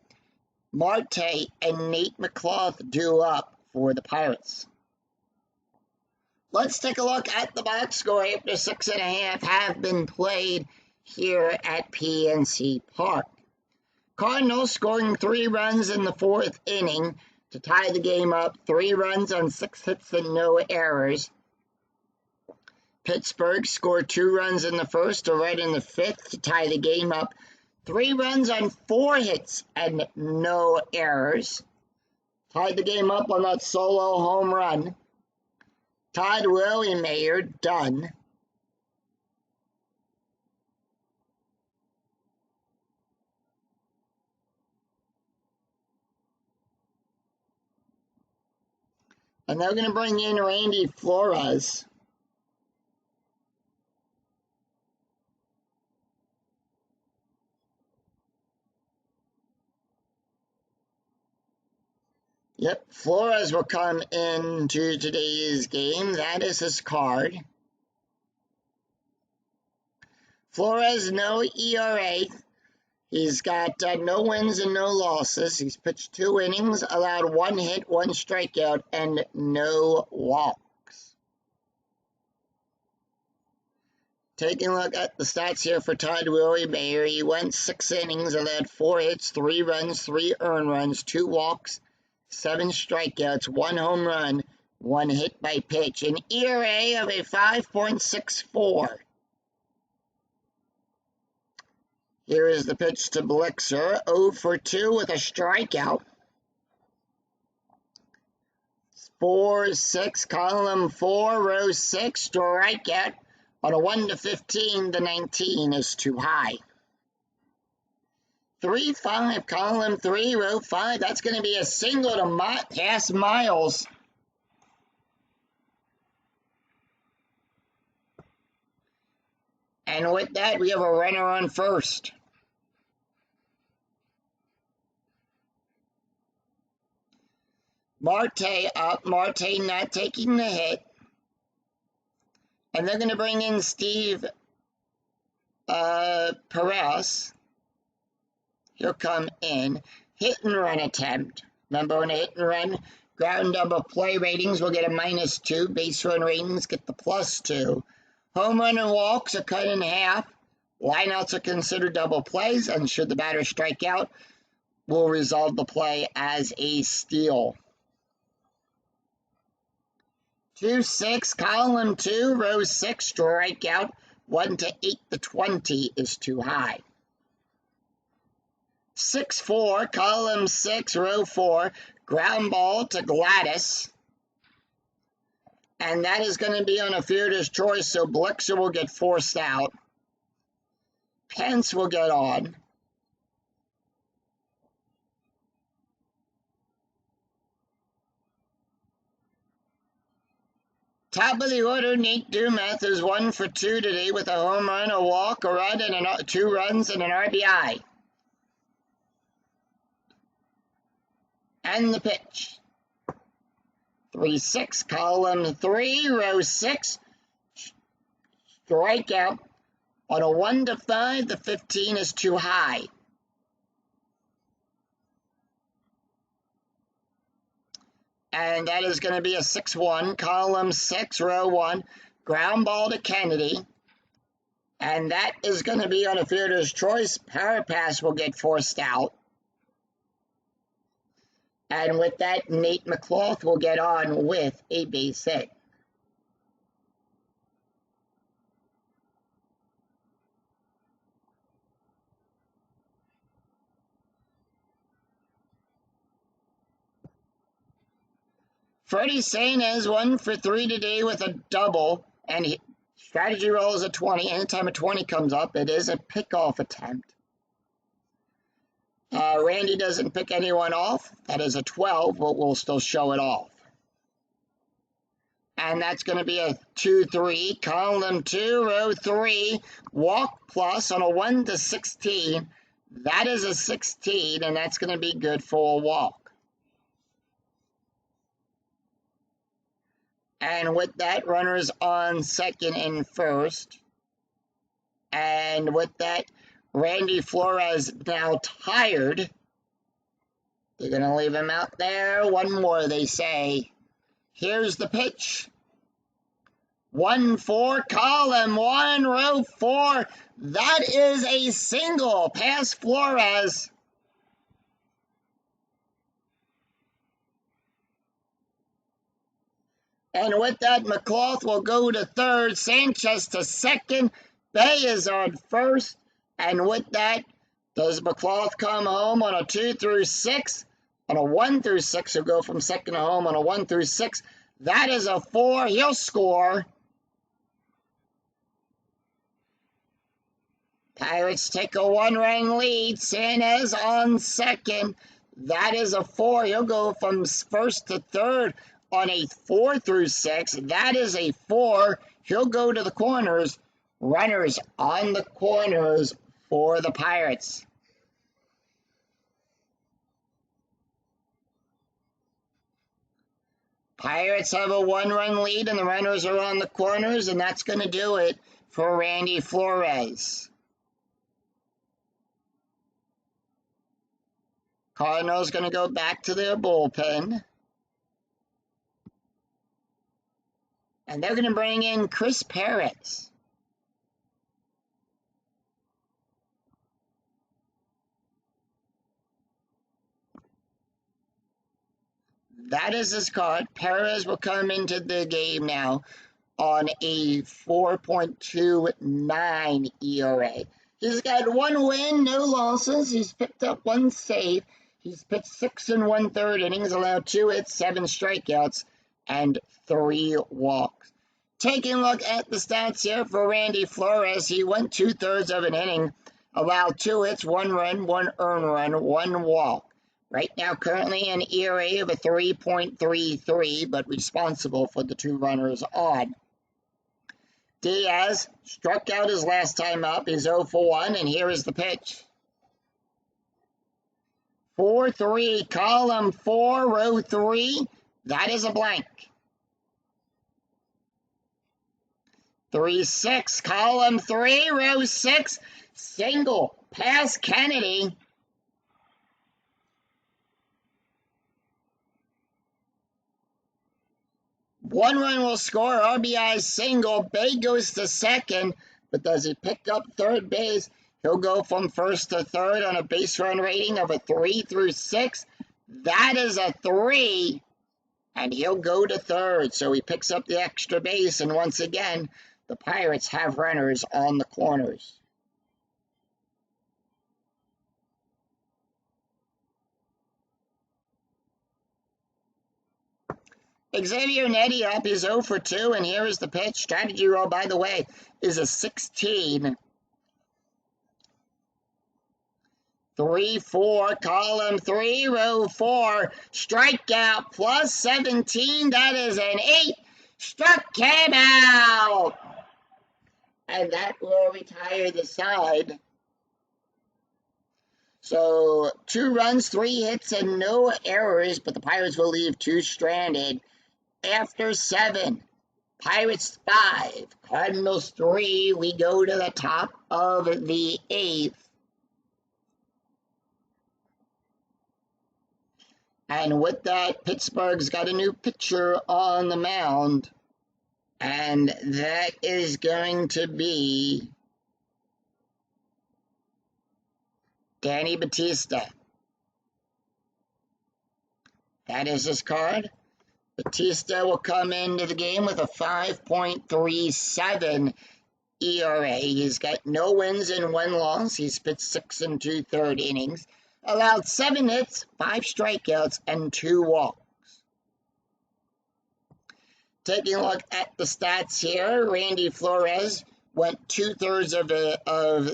S1: Marte, and Nate McClough due up for the Pirates. Let's take a look at the box score after 6.5 have been played here at PNC Park. Cardinals scoring 3 runs in the 4th inning to tie the game up, 3 runs on 6 hits and no errors. Pittsburgh scored 2 runs in the 1st to right in the 5th to tie the game up, 3 runs on 4 hits and no errors. Tied the game up on that solo home run. Todd Williemayer, done. And they're going to bring in Randy Flores. Yep, Flores will come into today's game. That is his card. Flores, no ERA. He's got no wins and no losses. He's pitched 2 innings, allowed 1 hit, 1 strikeout, and no walks. Taking a look at the stats here for Todd Willie Mayer. He went 6 innings, allowed 4 hits, 3 runs, 3 earned runs, 2 walks, 7 strikeouts, 1 home run, 1 hit by pitch, an ERA of a 5.64. Here is the pitch to Blixer, 0 for 2 with a strikeout. 4-6, column 4, row 6, strikeout. On a 1 to 15, the 19 is too high. 3-5, column 3, row 5, that's going to be a single to pass Miles. And with that, we have a runner on first. Marte up. Marte not taking the hit. And they're going to bring in Steve Perez. He'll come in. Hit and run attempt. Remember, when a hit and run, ground double play ratings will get a -2. Base run ratings get the +2. Home run and walks are cut in half. Lineouts are considered double plays, and should the batter strike out, will resolve the play as a steal. 2-6, column 2, row 6, strikeout. 1 to 8, the 20 is too high. 6-4, column 6, row 4, ground ball to Gladys. And that is going to be on a fielder's choice, so Blixer will get forced out. Pence will get on. Top of the order, Nate Dumath is 1 for 2 today with a home run, a walk, a run, and 2 runs and an RBI. And the pitch. 3-6, column 3, row 6, strikeout. On a 1 to 5, the 15 is too high. And that is going to be a 6-1, column 6, row 1, ground ball to Kennedy. And that is going to be on a fielder's choice. Power pass will get forced out. And with that, Nate McCloth will get on with a base hit. Freddie Sain is 1 for 3 today with a double, and strategy roll is a 20. Anytime a 20 comes up, it is a pickoff attempt. Randy doesn't pick anyone off. That is a 12, but we'll still show it off. And that's going to be a 2-3, column 2, row 3, walk plus on a 1 to 16. That is a 16, and that's going to be good for a walk. And with that, runners on second and first. And with that, Randy Flores now tired. They're going to leave him out there. 1 more, they say. Here's the pitch. 1-4, column 1, row 4. That is a single past Flores. And with that, McCloth will go to third, Sanchez to second, Bay is on first. And with that, does McCloth come home on a 2 through 6? On a 1 through 6, he'll go from second to home on a 1 through 6. That is a 4. He'll score. Pirates take a 1-run lead. Sanez on second. That is a 4. He'll go from first to third on a 4 through 6. That is a 4. He'll go to the corners. Runners on the corners for the Pirates. Pirates have a 1-run lead, and the runners are on the corners, and that's going to do it for Randy Flores. Cardinals going to go back to their bullpen. And they're going to bring in Chris Perez. That is his card. Perez will come into the game now on a 4.29 ERA. He's got 1 win, no losses. He's picked up 1 save. He's pitched 6 1/3 innings, allowed 2 hits, 7 strikeouts, and 3 walks. Taking a look at the stats here for Randy Flores, he went 2/3 of an inning, allowed 2 hits, 1 run, 1 earned run, 1 walk. Right now, currently an ERA of a 3.33, but responsible for the 2 runners on. Diaz struck out his last time up. He's 0 for 1, and here is the pitch. 4-3, column 4, row 3. That is a blank. 3-6, column 3, row 6. Single, past Kennedy. One run will score, RBI single. Bay goes to second, but does he pick up third base? He'll go from first to third on a base run rating of a 3 through 6. That is a 3, and he'll go to third. So he picks up the extra base, and once again, the Pirates have runners on the corners. Xavier Nettie up is 0 for 2, and here is the pitch. Strategy roll, by the way, is a 16. 3-4, column 3, row 4. Strikeout plus 17. That is an 8. Struck him out. And that will retire the side. So 2 runs, 3 hits, and no errors, but the Pirates will leave 2 stranded. After 7, Pirates 5, Cardinals 3, we go to the top of the 8th. And with that, Pittsburgh's got a new pitcher on the mound, and that is going to be Danny Batista. That is his card. Batista will come into the game with a 5.37 ERA. He's got no wins and 1 loss. He's pitched 6 2/3 innings, allowed 7 hits, 5 strikeouts, and 2 walks. Taking a look at the stats here, Randy Flores went 2/3 of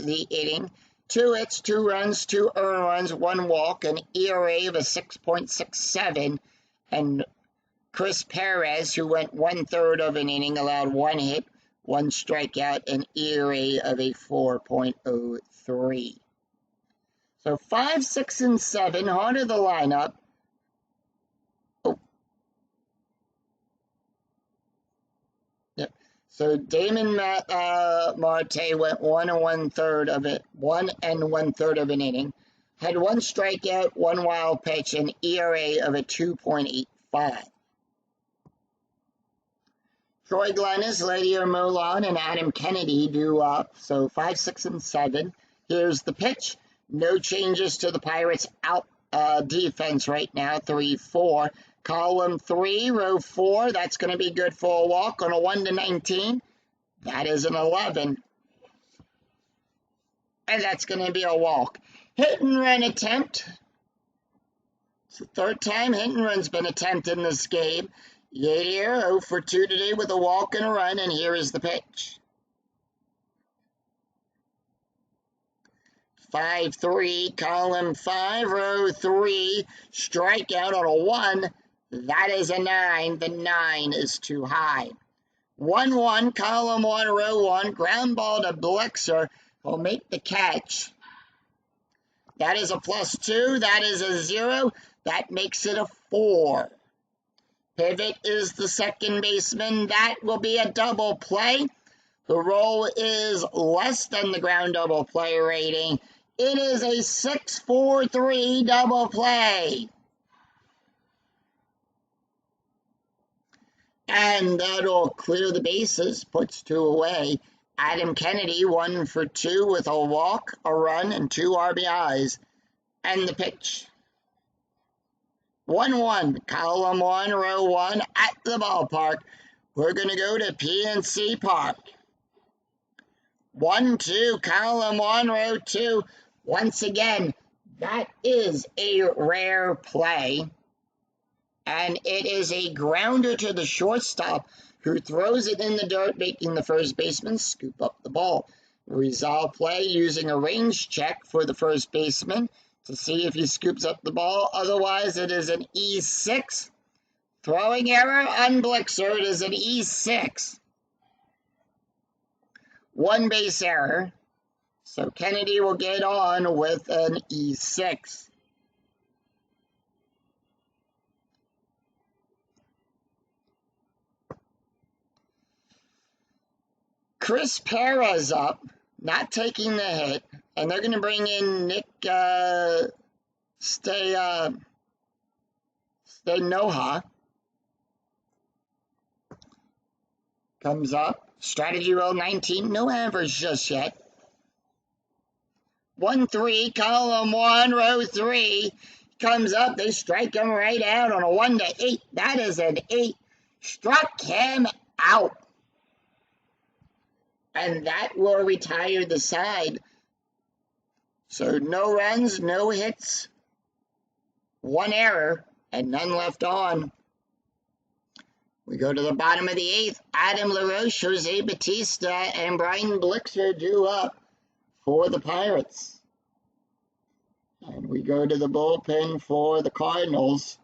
S1: the inning. 2 hits, 2 runs, 2 earned runs, 1 walk, an ERA of a 6.67, and Chris Perez, who went 1/3 of an inning, allowed 1 hit, 1 strikeout, an ERA of a 4.03. So 5, 6, and 7, harder the lineup. Yep. So Damon Marte went 1 1/3 of it, 1 1/3 of an inning, had 1 strikeout, 1 wild pitch, an ERA of a 2.85. Troy Glennis, Yadier Molina, and Adam Kennedy do up. So 5, 6, and 7. Here's the pitch. No changes to the Pirates out defense right now. 3-4. Column 3, row 4. That's going to be good for a walk on a 1-19. That is an 11. And that's going to be a walk. Hit and run attempt. It's the 3rd time hit and run's been attempted in this game. Yadier 0 for 2 today with a walk and a run, and here is the pitch. 5-3, column 5, row 3, strikeout on a 1. That is a 9. The 9 is too high. 1-1, column 1, row 1, ground ball to Blixer. He'll make the catch. That is a +2. That is a 0. That makes it a 4. Pivot is the second baseman. That will be a double play. The roll is less than the ground double play rating. It is a 6-4-3 double play. And that'll clear the bases, puts 2 away. Adam Kennedy, 1 for 2 with a walk, a run, and 2 RBIs. And the pitch. 1-1, column 1, row 1, at the ballpark. We're going to go to PNC Park. 1-2, column 1, row 2. Once again, that is a rare play. And it is a grounder to the shortstop, who throws it in the dirt, making the first baseman scoop up the ball. Resolve play using a range check for the first baseman to see if he scoops up the ball. Otherwise, it is an E6. Throwing error on Blixer. It is an E6. 1 base error. So Kennedy will get on with an E6. Chris Perez up, not taking the hit, and they're going to bring in Nick Stanoha. Comes up, strategy roll 19, no average just yet. 1-3, column 1, row 3. Comes up, they strike him right out on a 1-8. That is an 8. Struck him out. And that will retire the side. So no runs, no hits, 1 error, and none left on. We go to the bottom of the 8th. Adam LaRoche, Jose Batista, and Brian Blixer due up for the Pirates. And we go to the bullpen for the Cardinals.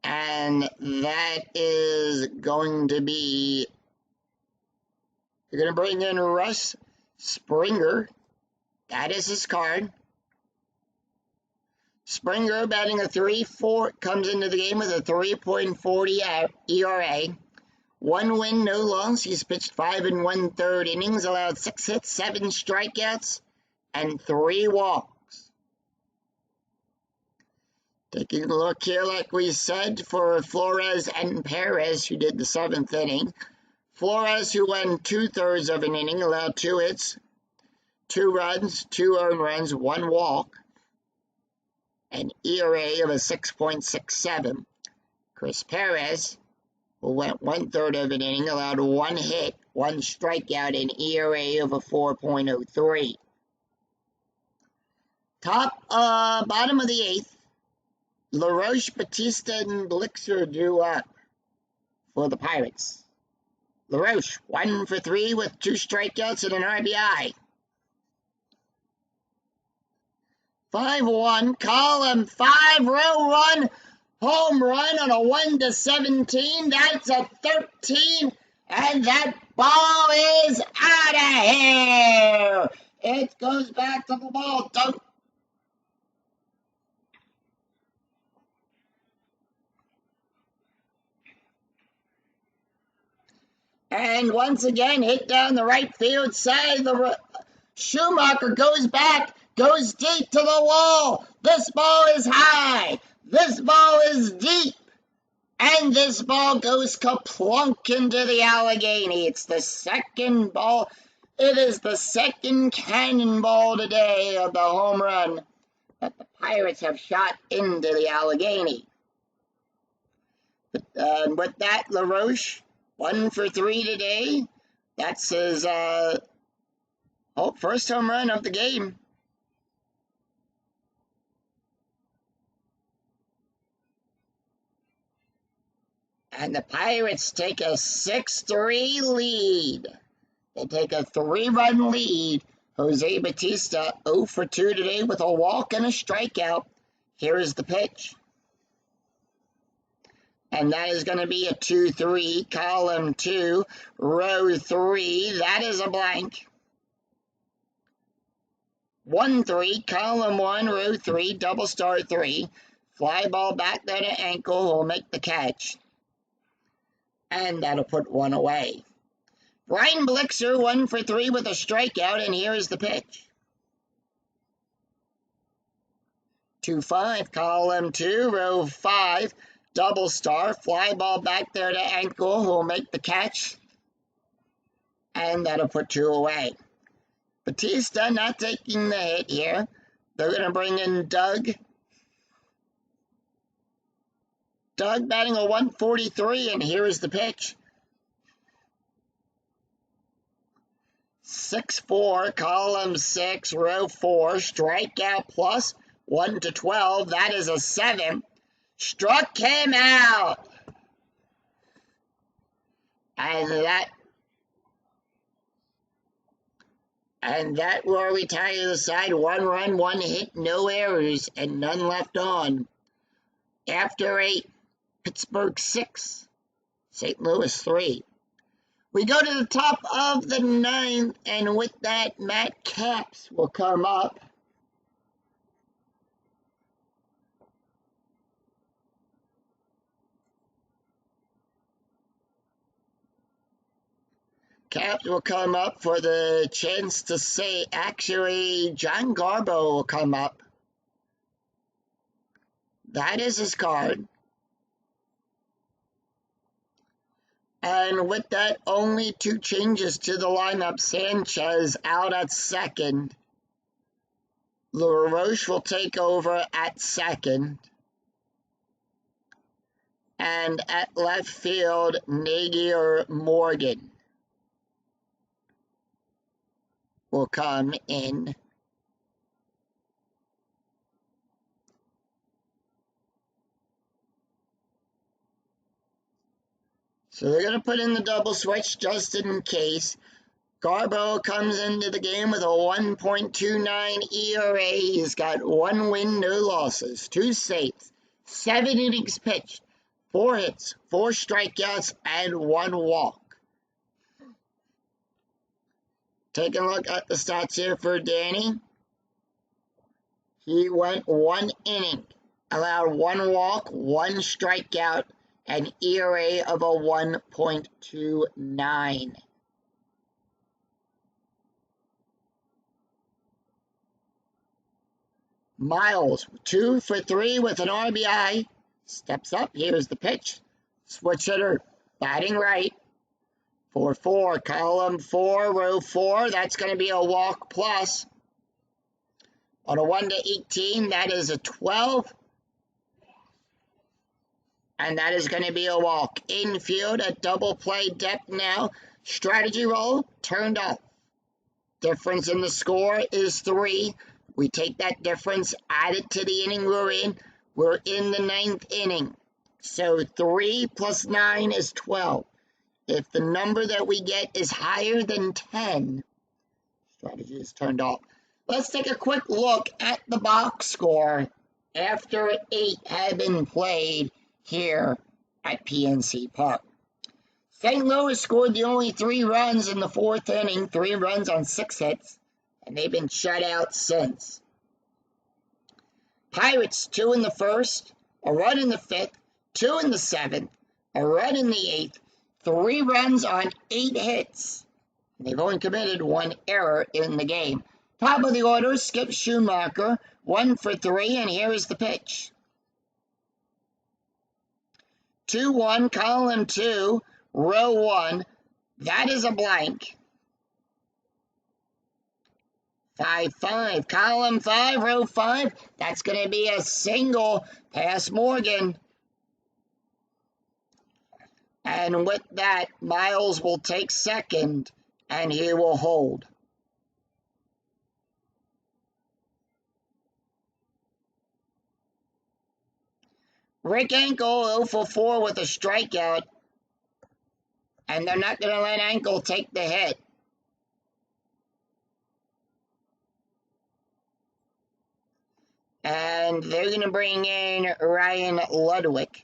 S1: And that is going to be, you're going to bring in Russ Springer. That is his card. Springer batting a 3.4, comes into the game with a 3.40 ERA. 1 win, no loss. He's pitched 5 1/3 innings, allowed 6 hits, 7 strikeouts, and 3 walks. Taking a look here, like we said, for Flores and Perez, who did the 7th inning. Flores, who went 2/3 of an inning, allowed 2 hits, 2 runs, 2 earned runs, 1 walk, an ERA of a 6.67. Chris Perez, who went 1/3 of an inning, allowed 1 hit, 1 strikeout, an ERA of a 4.03. Bottom of the 8th. LaRoche, Batista, and Blixer due up for the Pirates. LaRoche, 1 for 3 with 2 strikeouts and an RBI. 5-1, column 5, row 1, home run on a 1-17. That's a 13, and that ball is out of here. It goes back to the ball. Don't. And once again, hit down the right field side. Schumacher goes back, goes deep to the wall. This ball is high. This ball is deep. And this ball goes kaplunk into the Allegheny. It's the second ball. It is the second cannonball today of the home run that the Pirates have shot into the Allegheny. With that, LaRoche, 1 for 3 today. That's his first home run of the game. And the Pirates take a 6-3 lead. They take a 3-run lead. Jose Batista 0 for 2 today with a walk and a strikeout. Here is the pitch. And that is going to be a 2-3, column 2, row 3. That is a blank. 1-3, column 1, row 3, double star 3. Fly ball back there to ankle, will make the catch. And that'll put one away. Brian Blixer, 1 for 3 with a strikeout, and here is the pitch. 2-5, column 2, row 5, double star, fly ball back there to ankle, will make the catch, and that'll put 2 away. Batista not taking the hit here. They're going to bring in Doug. Doug batting a 143, and here is the pitch. 6-4, column 6, row 4, strikeout plus 1-12. That is a 7. Struck him out. And that will retire the side. 1 run, 1 hit, no errors, and none left on. After 8, Pittsburgh 6, St. Louis 3. We go to the top of the 9th, and with that, Matt Capps will come up. Capps will come up for the chance to say, actually, John Garbo will come up. That is his card. And with that, only 2 changes to the lineup. Sanchez out at second. LaRoche will take over at second. And at left field, Nagy or Morgan will come in. So they're going to put in the double switch just in case. Garbo comes into the game with a 1.29 ERA. He's got 1 win, no losses, 2 saves, 7 innings pitched, 4 hits, 4 strikeouts, and 1 walk. Take a look at the stats here for Danny. He went 1 inning, allowed 1 walk, 1 strikeout, an ERA of a 1.29. Miles, 2 for 3 with an RBI. Steps up. Here's the pitch. Switch hitter, batting right. 4-4, column 4, row 4. That's going to be a walk plus. On a 1-18, that is a 12. And that is going to be a walk. Infield, a double play depth now. Strategy roll, turned off. Difference in the score is 3. We take that difference, add it to the inning we're in. We're in the 9th inning. So 3 plus 9 is 12. If the number that we get is higher than 10, strategy is turned off. Let's take a quick look at the box score after 8 had been played here at PNC Park. St. Louis scored the only 3 runs in the 4th inning, 3 runs on 6 hits, and they've been shut out since. Pirates, 2 in the 1st, a run in the 5th, 2 in the 7th, a run in the 8th, 3 runs on 8 hits. And they've only committed 1 error in the game. Top of the order, Skip Schumacher, 1 for 3, and here is the pitch. 2-1, column 2, row 1. That is a blank. 5-5, column 5, row 5. That's going to be a single past Morgan. And with that, Miles will take second, and he will hold. Rick Ankle 0 for 4 with a strikeout, and they're not going to let Ankle take the hit. And And they're going to bring in Ryan Ludwig.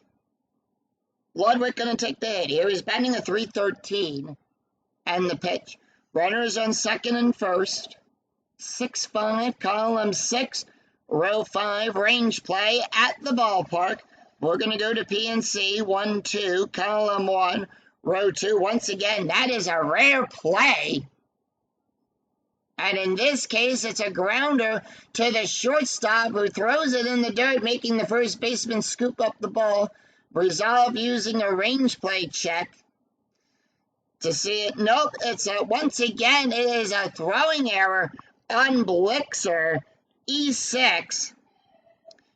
S1: Ludwig going to take the hit here. He's batting a .313. And the pitch. Runners on second and first. 6-5, column 6, row 5, range play at the ballpark. We're going to go to PNC, 1-2, column 1, row 2. Once again, that is a rare play. And in this case, it's a grounder to the shortstop who throws it in the dirt, making the first baseman scoop up the ball. Resolve using a range play check to see it. Nope, once again, it is a throwing error on Blixer, E6,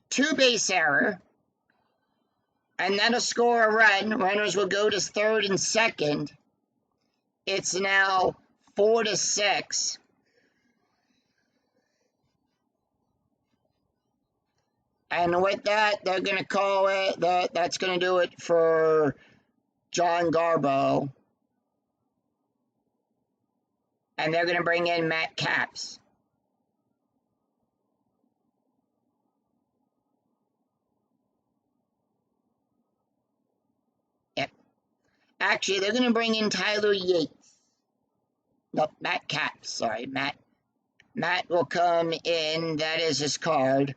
S1: two-base error, and that'll score a run. Runners will go to third and second. It's now 4-6. And with that, they're going to call it, that's going to do it for John Garbo. And they're going to bring in Matt Capps. Yep. Actually, they're going to bring in Tyler Yates. Nope, Matt Capps. Sorry, Matt. Matt will come in. That is his card.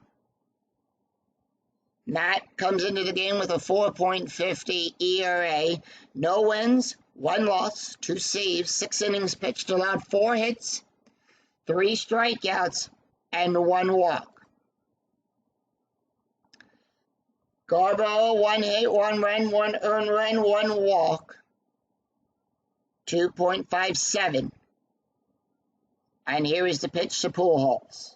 S1: Matt comes into the game with a 4.50 ERA. No wins, 1 loss, 2 saves, 6 innings pitched, allowed 4 hits, 3 strikeouts, and 1 walk. Garbo, 1 hit, 1 run, 1 earned run, 1 walk. 2.57. And here is the pitch to Pujols.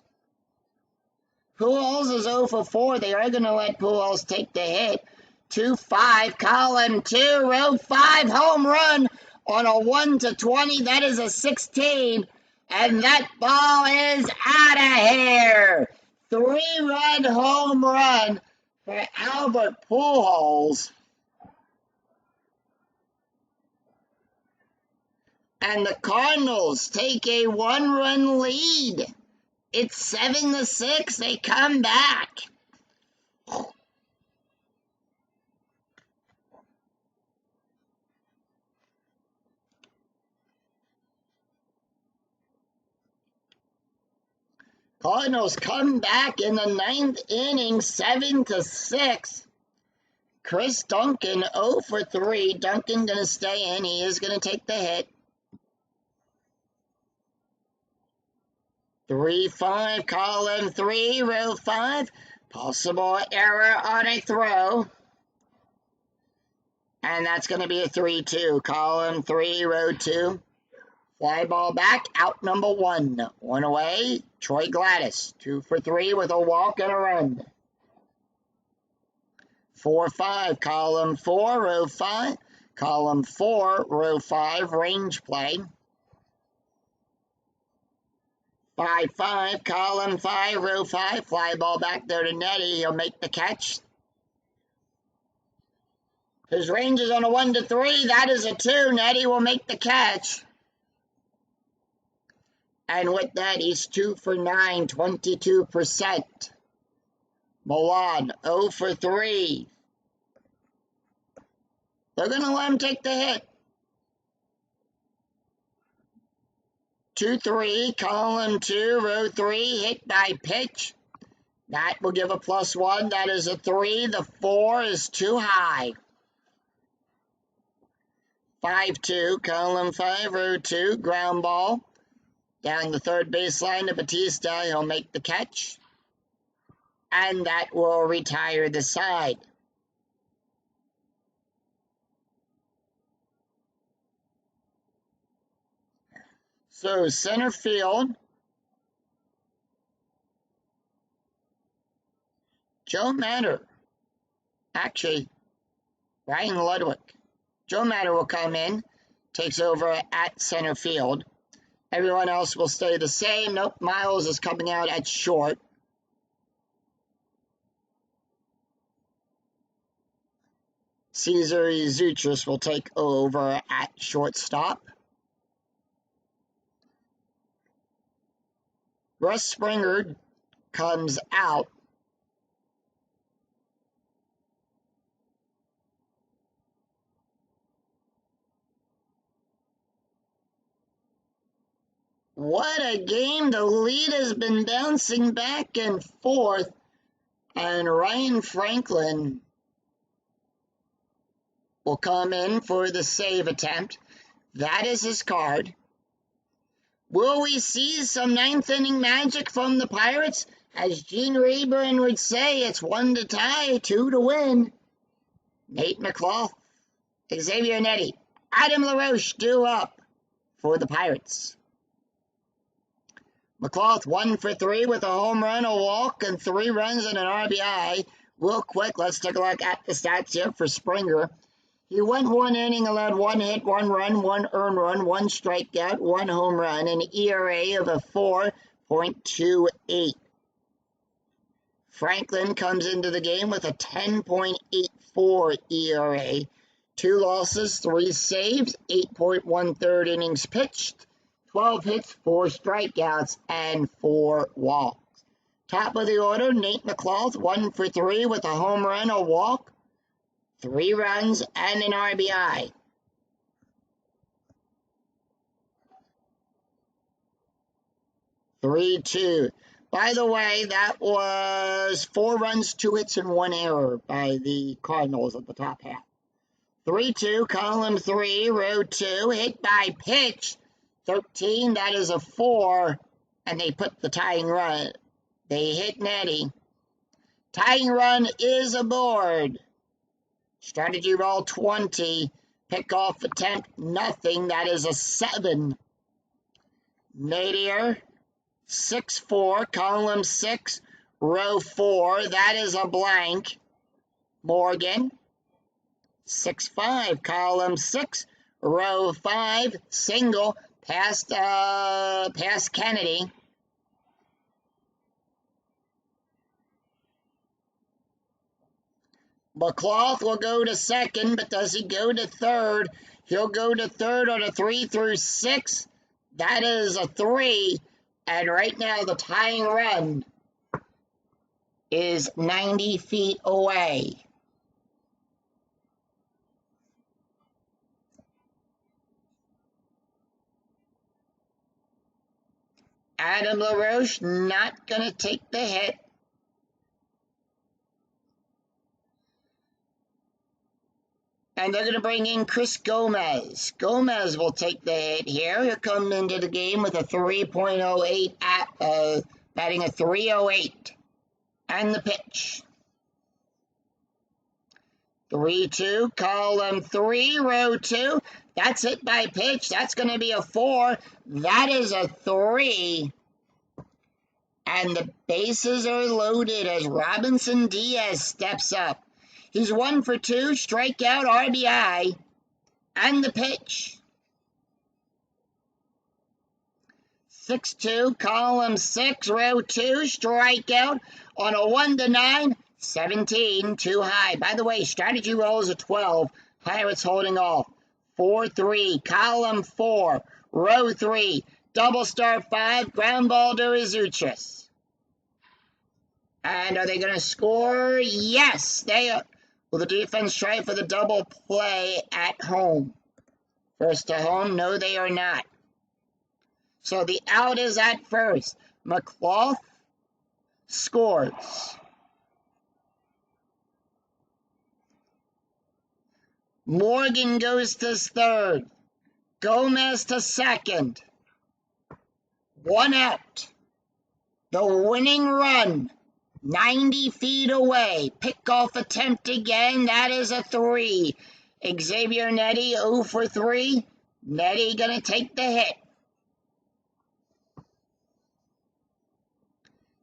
S1: Pujols is 0 for 4. They are going to let Pujols take the hit. 2-5, column 2, row 5, home run on a 1-20. That is a 16. And that ball is out of here. 3-run home run for Albert Pujols. And the Cardinals take a 1-run lead. It's 7-6. They come back. Cardinals come back in the 9th inning, 7-6. Chris Duncan 0 for 3. Duncan going to stay in. He is going to take the hit. 3-5, column 3, row 5. Possible error on a throw. And that's going to be a 3-2, column 3, row 2. Fly ball back, out number 1. 1 away, Troy Gladys. 2 for 3 with a walk and a run. 4-5, column 4, row 5. Column 4, row 5, range play. 5-5, column 5, row 5. Fly ball back there to Nettie. He'll make the catch. His range is on a 1-3. That is a 2. Nettie will make the catch. And with that, he's 2 for 9, 22%. Milan, 0 for 3. They're going to let him take the hit. 2-3, column 2, row 3, hit by pitch. That will give a +1. That is a 3. The 4 is too high. 5-2, column 5, row 2, ground ball. Down the third baseline to Batista. He'll make the catch. And that will retire the side. So center field. Joe Matter. Actually, Ryan Ludwig. Joe Matter will come in. Takes over at center field. Everyone else will stay the same. Nope, Miles is coming out at short. Cesar Zutris will take over at shortstop. Russ Springer comes out What a game. The lead has been bouncing back and forth. And Ryan Franklin will come in for the save attempt. That is his card. Will we see some ninth inning magic from the Pirates? As Gene Rayburn would say, it's 1 to tie, 2 to win. Nate McLaughlin, Xavier Nettie, Adam LaRoche due up for the Pirates. McLaughlin 1 for 3 with a home run, a walk, and 3 runs and an RBI. Real quick, let's take a look at the stats here for Springer. He went 1 inning, allowed 1 hit, 1 run, 1 earned run, 1 strikeout, 1 home run, an ERA of a 4.28. Franklin comes into the game with a 10.84 ERA, 2 losses, 3 saves, 8.13 innings pitched, 12 hits, 4 strikeouts, and 4 walks. Top of the order, Nate McLaughlin, 1 for 3 with a home run, a walk, 3 runs, and an RBI. (3-2). By the way, that was 4 runs, 2 hits, and 1 error by the Cardinals at the top half. 3-2, column 3, row 2, hit by pitch, 13, that is a 4, and they put the tying run. They hit Nettie. Tying run is aboard. Strategy roll 20, pickoff attempt, nothing, that is a 7. Nadir, 6-4, column 6, row 4, that is a blank. Morgan, 6-5, column 6, row 5, single, past Kennedy. McLaughlin will go to second, but does he go to third? He'll go to third on a 3 through 6. That is a 3. And right now the tying run is 90 feet away. Adam LaRoche not going to take the hit. And they're going to bring in Chris Gomez. Gomez will take the hit here. He'll come into the game with a 3.08, batting a 308. And the pitch. 3-2, column 3, row 2. That's hit by pitch. That's going to be a 4. That is a 3. And the bases are loaded as Robinson Diaz steps up. He's 1 for 2, strikeout, RBI, and the pitch. 6-2, column 6, row 2, strikeout on a 1 to 9, 17, too high. By the way, strategy roll is a 12, Pirates holding off. 4-3, column 4, row 3, double star 5, ground ball to Azuchis. And are they going to score? Yes, they are. Will the defense try for the double play at home? First to home? No, they are not. So the out is at first. McLaughlin scores. Morgan goes to third. Gomez to second. 1 out. The winning run. 90 feet away. Pickoff attempt again. That is a 3. Xavier Nettie 0 for 3. Nettie going to take the hit.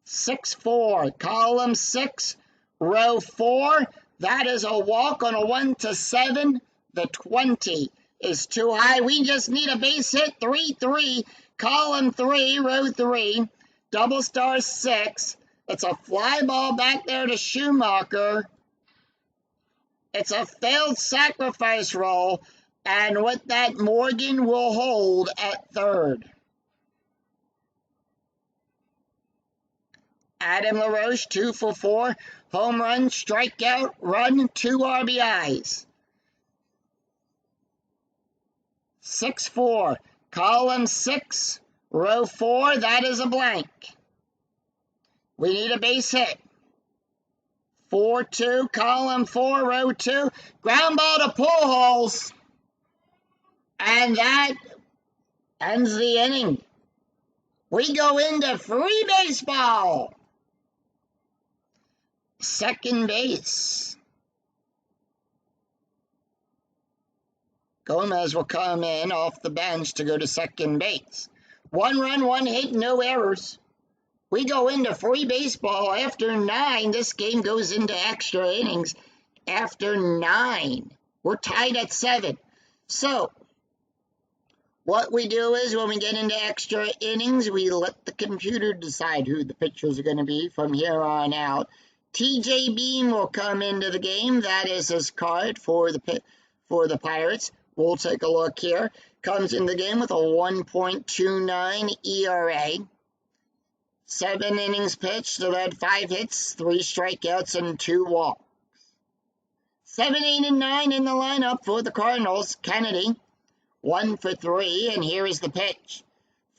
S1: 6-4. Column 6. Row 4. That is a walk on a 1 to 7. The 20 is too high. We just need a base hit. 3-3. Column 3. Row 3. Double star 6. It's a fly ball back there to Schumacher. It's a failed sacrifice roll. And with that, Morgan will hold at third. Adam LaRoche, 2 for 4. Home run, strikeout, run, 2 RBIs. 6-4. Column 6, Row 4, that is a blank. We need a base hit. 4-2, column 4, row 2. Ground ball to Pujols. And that ends the inning. We go into free baseball. Second base. Gomez will come in off the bench to go to second base. 1 run, 1 hit, no errors. We go into free baseball after 9. This game goes into extra innings after 9. We're tied at 7. So, what we do is when we get into extra innings, we let the computer decide who the pitchers are going to be from here on out. TJ Beam will come into the game. That is his card for the Pirates. We'll take a look here. Comes in the game with a 1.29 ERA. 7 innings pitched. They've had 5 hits, 3 strikeouts, and 2 walks. 7, 8, and 9 in the lineup for the Cardinals. Kennedy, 1 for 3, and here is the pitch.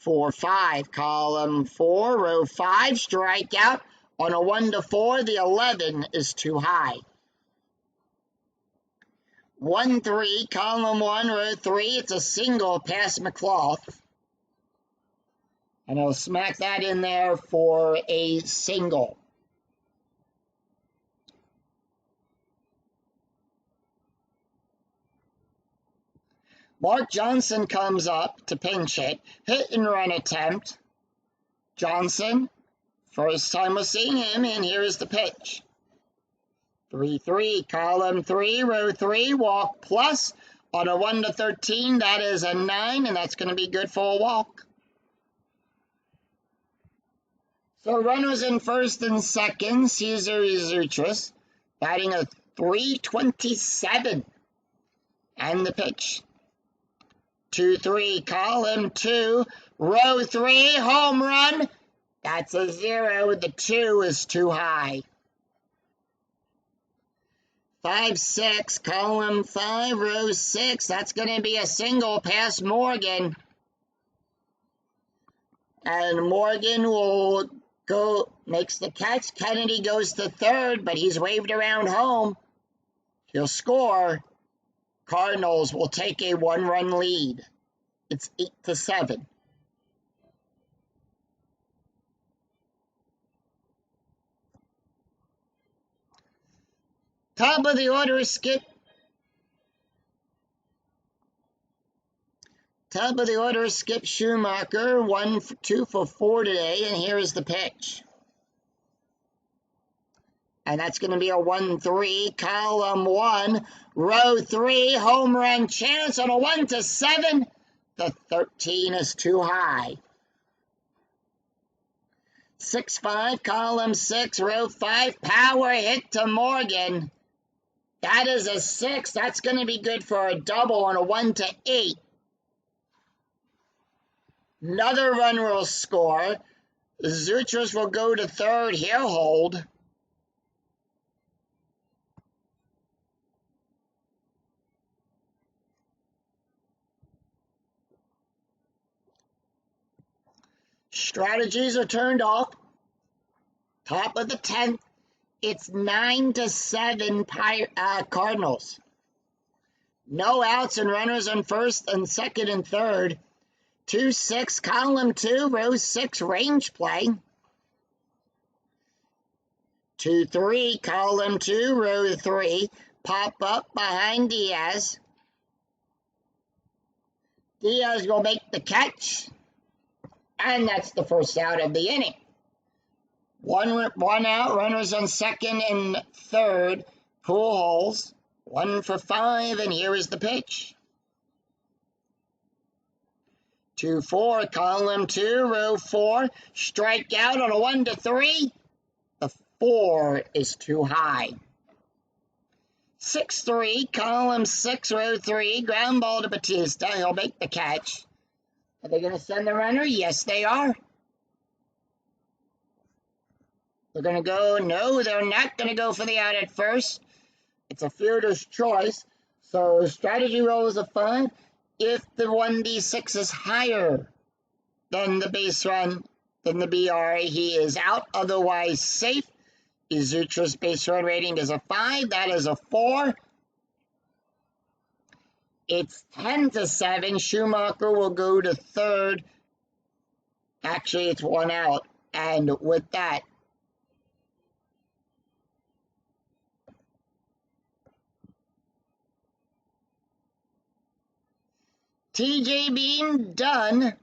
S1: 4-5, column 4, row 5, strikeout. On a 1-4, the 11 is too high. 1-3, column 1, row 3, it's a single past McClough. And I'll smack that in there for a single. Mark Johnson comes up to pinch hit. Hit and run attempt. Johnson, first time we're seeing him, and here is the pitch. 3-3, column 3, row 3, walk plus. On a 1-13, that is a 9, and that's going to be good for a walk. So runners in first and second, Cesar Zutris, batting a .327. And the pitch. 2-3, column 2, row 3, home run. That's a 0. The 2 is too high. 5-6, column 5, row 6. That's going to be a single past Morgan. And Morgan will go, makes the catch. Kennedy goes to third, but he's waved around home. He'll score. Cardinals will take a 1-run lead. It's 8-7. Top of the order, Skip. Top of the order, Skip Schumacher, 2 for 4 today, and here is the pitch. And that's going to be a 1-3, column 1, row 3, home run chance on a 1-7. The 13 is too high. 6-5, column 6, row 5, power hit to Morgan. That is a 6. That's going to be good for a double on a 1-8. Another run will score. Zutris will go to third. He'll hold. Strategies are turned off. Top of the 10th. It's 9-7 Cardinals. No outs and runners on first and second and third. 2-6, column 2, row 6, range play. 2-3, column 2, row 3, pop up behind Diaz. Diaz will make the catch. And that's the first out of the inning. One out, runners on second and third. Pujols, 1 for 5, and here is the pitch. 2-4, column 2, row 4, strikeout on a 1-3. The 4 is too high. 6-3, column 6, row 3, ground ball to Batista. He'll make the catch. Are they going to send the runner? Yes, they are. They're going to go, no, they're not going to go for the out at first. It's a fielder's choice. So strategy roll is a 5. If the 1d6 is higher then the base run, then the BR. He is out, otherwise safe. Izutra's base run rating is a 5. That is a 4. It's 10-7. Schumacher will go to third. Actually, it's 1 out. And with that, TJ being done.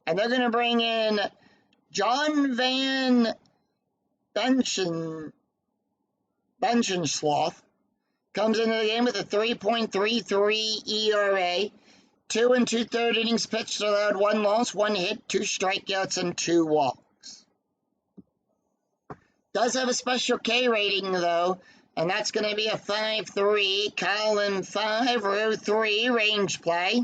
S1: And they're going to bring in John Van Benchensloth. Comes into the game with a 3.33 ERA. 2 2/3 innings pitched, allowed 1 loss, 1 hit, 2 strikeouts, and 2 walks. Does have a special K rating, though, and that's going to be a 5-3, column 5, row 3, range play.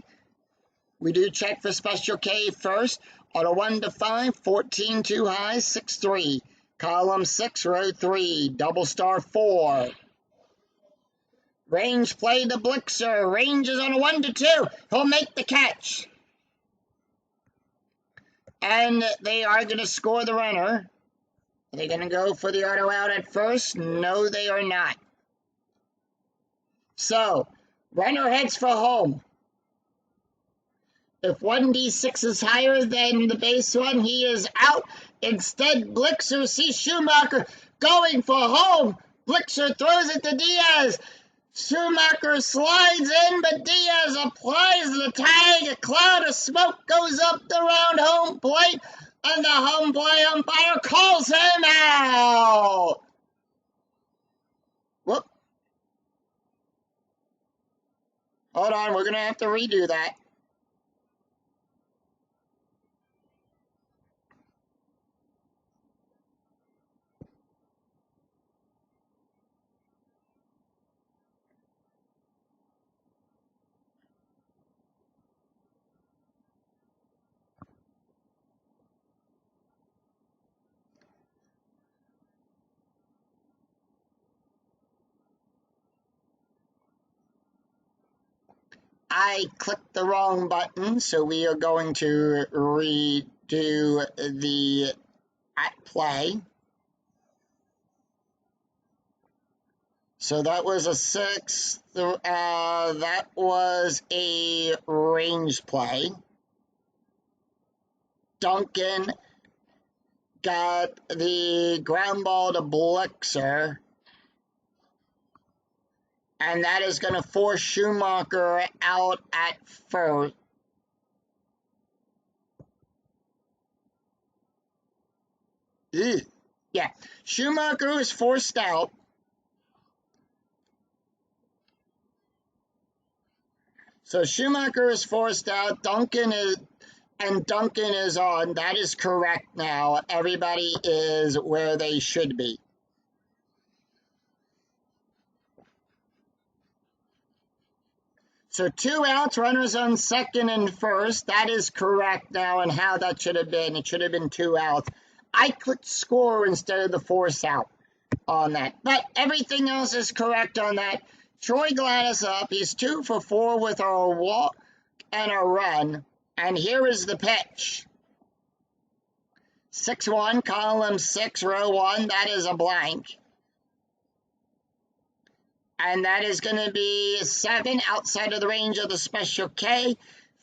S1: We do check for special K first. On a 1-5, 14 too high, 6-3. Column 6, row 3, double star 4. Range play to Blixer. Range is on a 1-2. He'll make the catch. And they are going to score the runner. Are they going to go for the auto out at first? No, they are not. So, runner heads for home. If 1d6 is higher than the base one, he is out. Instead, Blixer sees Schumacher going for home. Blixer throws it to Diaz. Schumacher slides in, but Diaz applies the tag. A cloud of smoke goes up around home plate, and the home plate umpire calls him out. Whoop. Hold on, we're going to have to redo that. I clicked the wrong button, so we are going to redo the play. So that was a 6. That was a range play. Duncan got the ground ball to Blixer. And that is going to force Schumacher out at first. Yeah, Schumacher is forced out. So Schumacher is forced out. Duncan is on. That is correct now. Everybody is where they should be. So 2 outs, runners on second and first. That is correct now, and how that should have been. It should have been 2 outs. I clicked score instead of the force out on that. But everything else is correct on that. Troy Gladys up. He's 2 for 4 with a walk and a run. And here is the pitch. 6-1, column 6, row 1. That is a blank. And that is going to be 7 outside of the range of the special K.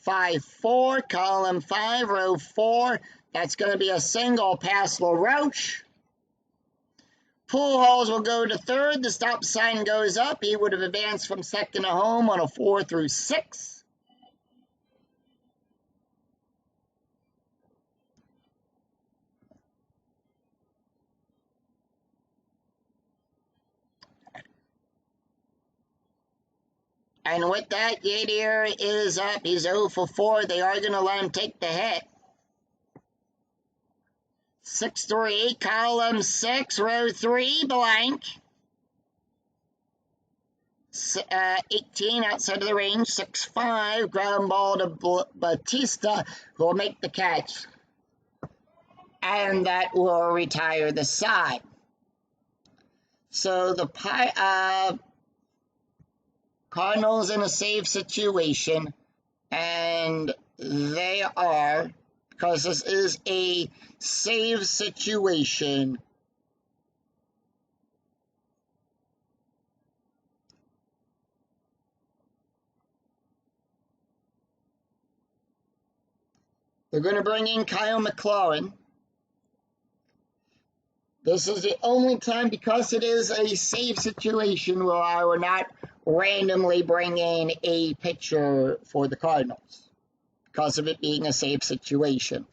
S1: 5-4, column 5, row 4. That's going to be a single past LaRoche. Pujols will go to third. The stop sign goes up. He would have advanced from second to home on a 4 through 6. And with that, Yadier is up. He's 0 for 4. They are going to let him take the hit. 6-3, column 6, row 3, blank. 18 outside of the range, 6-5, ground ball to Batista, who will make the catch. And that will retire the side. So the Cardinals in a save situation. And they are, because this is a save situation. They're going to bring in Kyle McLaurin. This is the only time, because it is a save situation, where I will not randomly bring in a pitcher for the Cardinals, because of it being a save situation.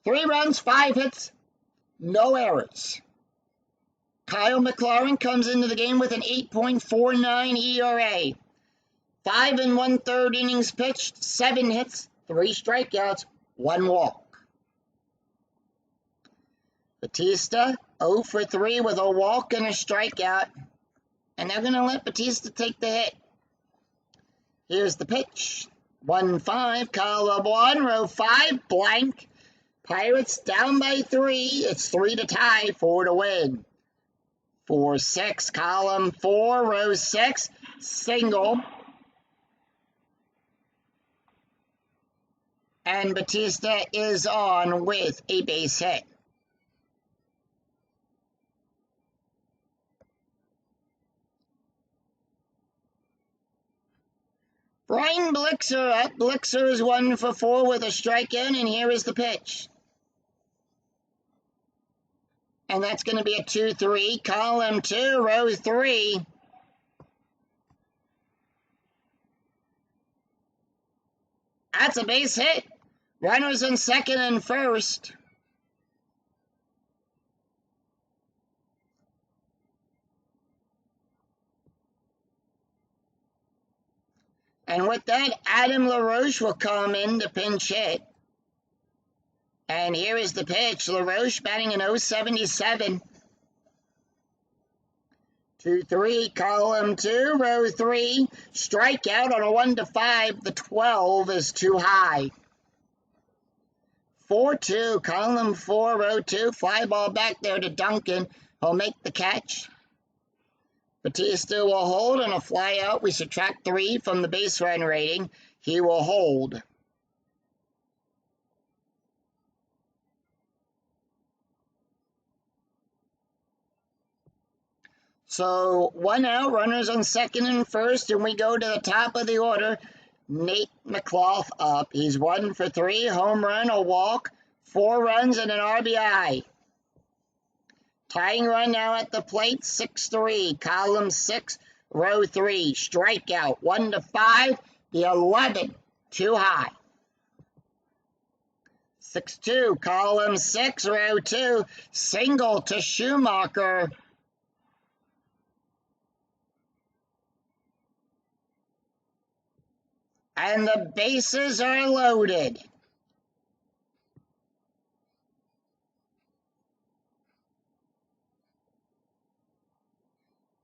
S1: 3 runs, 5 hits, no errors. Kyle McLaurin comes into the game with an 8.49 ERA. 5 1/3 innings pitched, 7 hits, 3 strikeouts, 1 walk. Batista, 0 for 3 with a walk and a strikeout. And they're going to let Batista take the hit. Here's the pitch. 1-5, column 1, row 5, blank. Pirates down by 3. It's 3 to tie, 4 to win. 4-6, column 4, row 6, single. And Batista is on with a base hit. Brian Blixer up. Blixer is 1 for 4 with a strikeout, and here is the pitch. And that's going to be a 2-3, column 2, row 3. That's a base hit. Runners in second and first. And with that, Adam LaRoche will come in to pinch hit. And here is the pitch. LaRoche batting an 0.77. 2-3, column 2, row 3. Strikeout on a 1-5. The 12 is too high. 4-2, column 4, row 2. Fly ball back there to Duncan. He'll make the catch. Batista will hold on a fly out. We subtract 3 from the base run rating. He will hold. So 1 out, runners on second and first, and we go to the top of the order. Nate McLaugh up. He's 1 for 3, home run, a walk, 4 runs, and an RBI. Tying run now at the plate, 6-3, column 6, row 3. Strikeout, 1-5, the 11, too high. 6-2, column 6, row 2. Single to Schumacher. And the bases are loaded.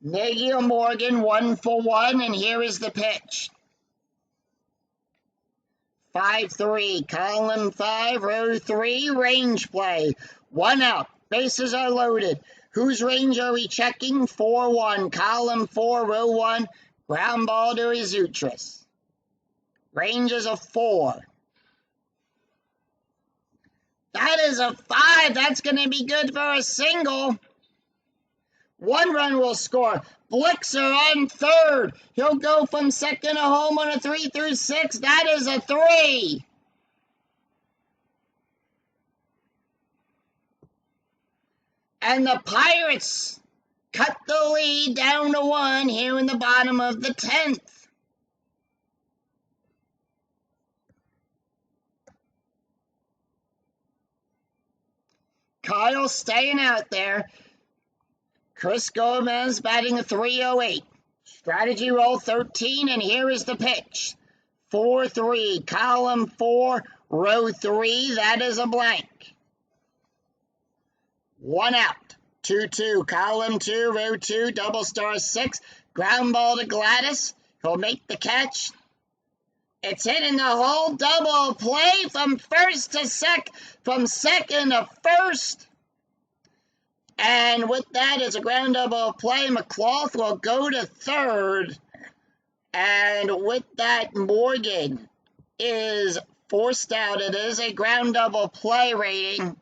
S1: Nagel Morgan, 1 for 1, and here is the pitch. 5-3, column 5, row 3, range play. 1 out, bases are loaded. Whose range are we checking? 4-1, column 4, row 1, ground ball to Izutris. Range is a 4. That is a 5. That's going to be good for a single. 1 run will score. Blixer on third. He'll go from second to home on a 3 through 6. That is a 3. And the Pirates cut the lead down to 1 here in the bottom of the 10th. Kyle staying out there. Chris Gomez batting a 308. Strategy roll 13, and here is the pitch. 4-3, column 4, row 3. That is a blank. 1 out. 2-2, column 2, row 2, double star 6. Ground ball to Gladys. He'll make the catch. It's hitting the hole. Double play from first to from second to first. And with that, it's a ground double play. McLaugh will go to third. And with that, Morgan is forced out. It is a ground double play rating.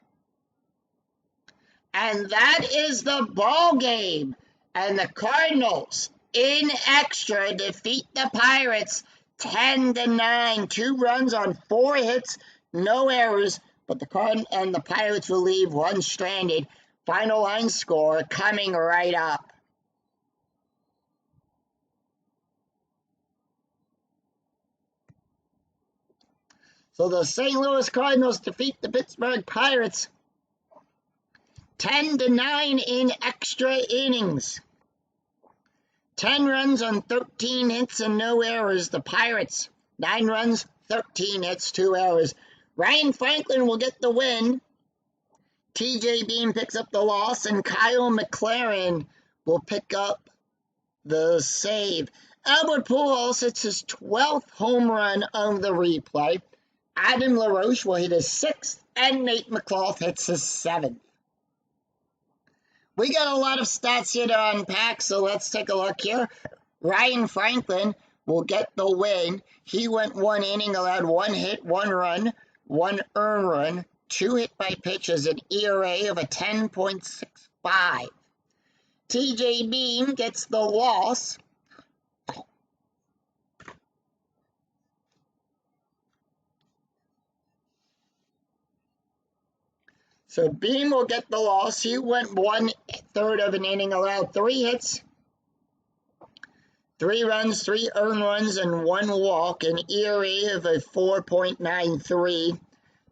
S1: And that is the ball game. And the Cardinals, in extra, defeat the Pirates 10-9. 2 runs on 4 hits, no errors. But the Cardinals and the Pirates will leave 1 stranded. Final line score coming right up. So the St. Louis Cardinals defeat the Pittsburgh Pirates 10-9 in extra innings. 10 runs on 13 hits and no errors. The Pirates, 9 runs, 13 hits, 2 errors. Ryan Franklin will get the win. TJ Beam picks up the loss, and Kyle McLaren will pick up the save. Albert Pujols hits his 12th home run of the replay. Adam LaRoche will hit his 6th, and Nate McLaughlin hits his 7th. We got a lot of stats here to unpack, so let's take a look here. Ryan Franklin will get the win. He went 1 inning, allowed 1 hit, 1 run, 1 earned run, 2 hit by pitches, an ERA of a 10.65. TJ Beam gets the loss. So Beam will get the loss. He went 1/3 of an inning, allowed 3 hits, 3 runs, 3 earned runs, and 1 walk, an ERA of a 4.93.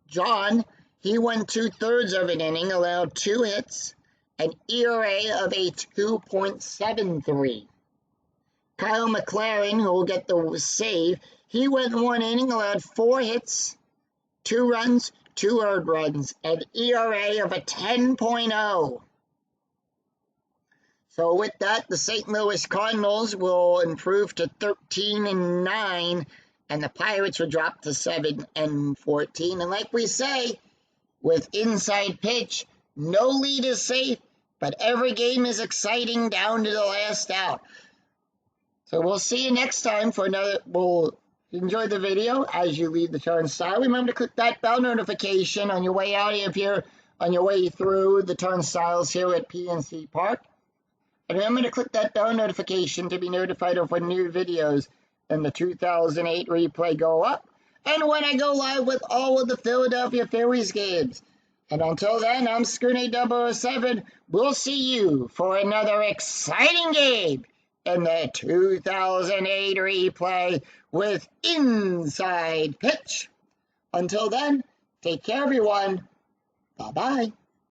S1: John, he went 2/3 of an inning, allowed 2 hits, an ERA of a 2.73. Kyle McLaren, who will get the save, he went 1 inning, allowed 4 hits, 2 runs, 2 earned runs, an ERA of a 10.0. So with that, the St. Louis Cardinals will improve to 13-9, and the Pirates will drop to 7-14. And like we say, with Inside Pitch, no lead is safe, but every game is exciting down to the last out. So we'll see you next time for another. We'll enjoy the video as you leave the turnstile. Remember to click that bell notification on your way out if you're on your way through the turnstiles here at PNC Park. And remember to click that bell notification to be notified of when new videos in the 2008 replay go up, and when I go live with all of the Philadelphia Phillies games. And until then, I'm Scoonie 007. We'll see you for another exciting game in the 2008 replay with Inside Pitch. Until then, take care, everyone. Bye-bye.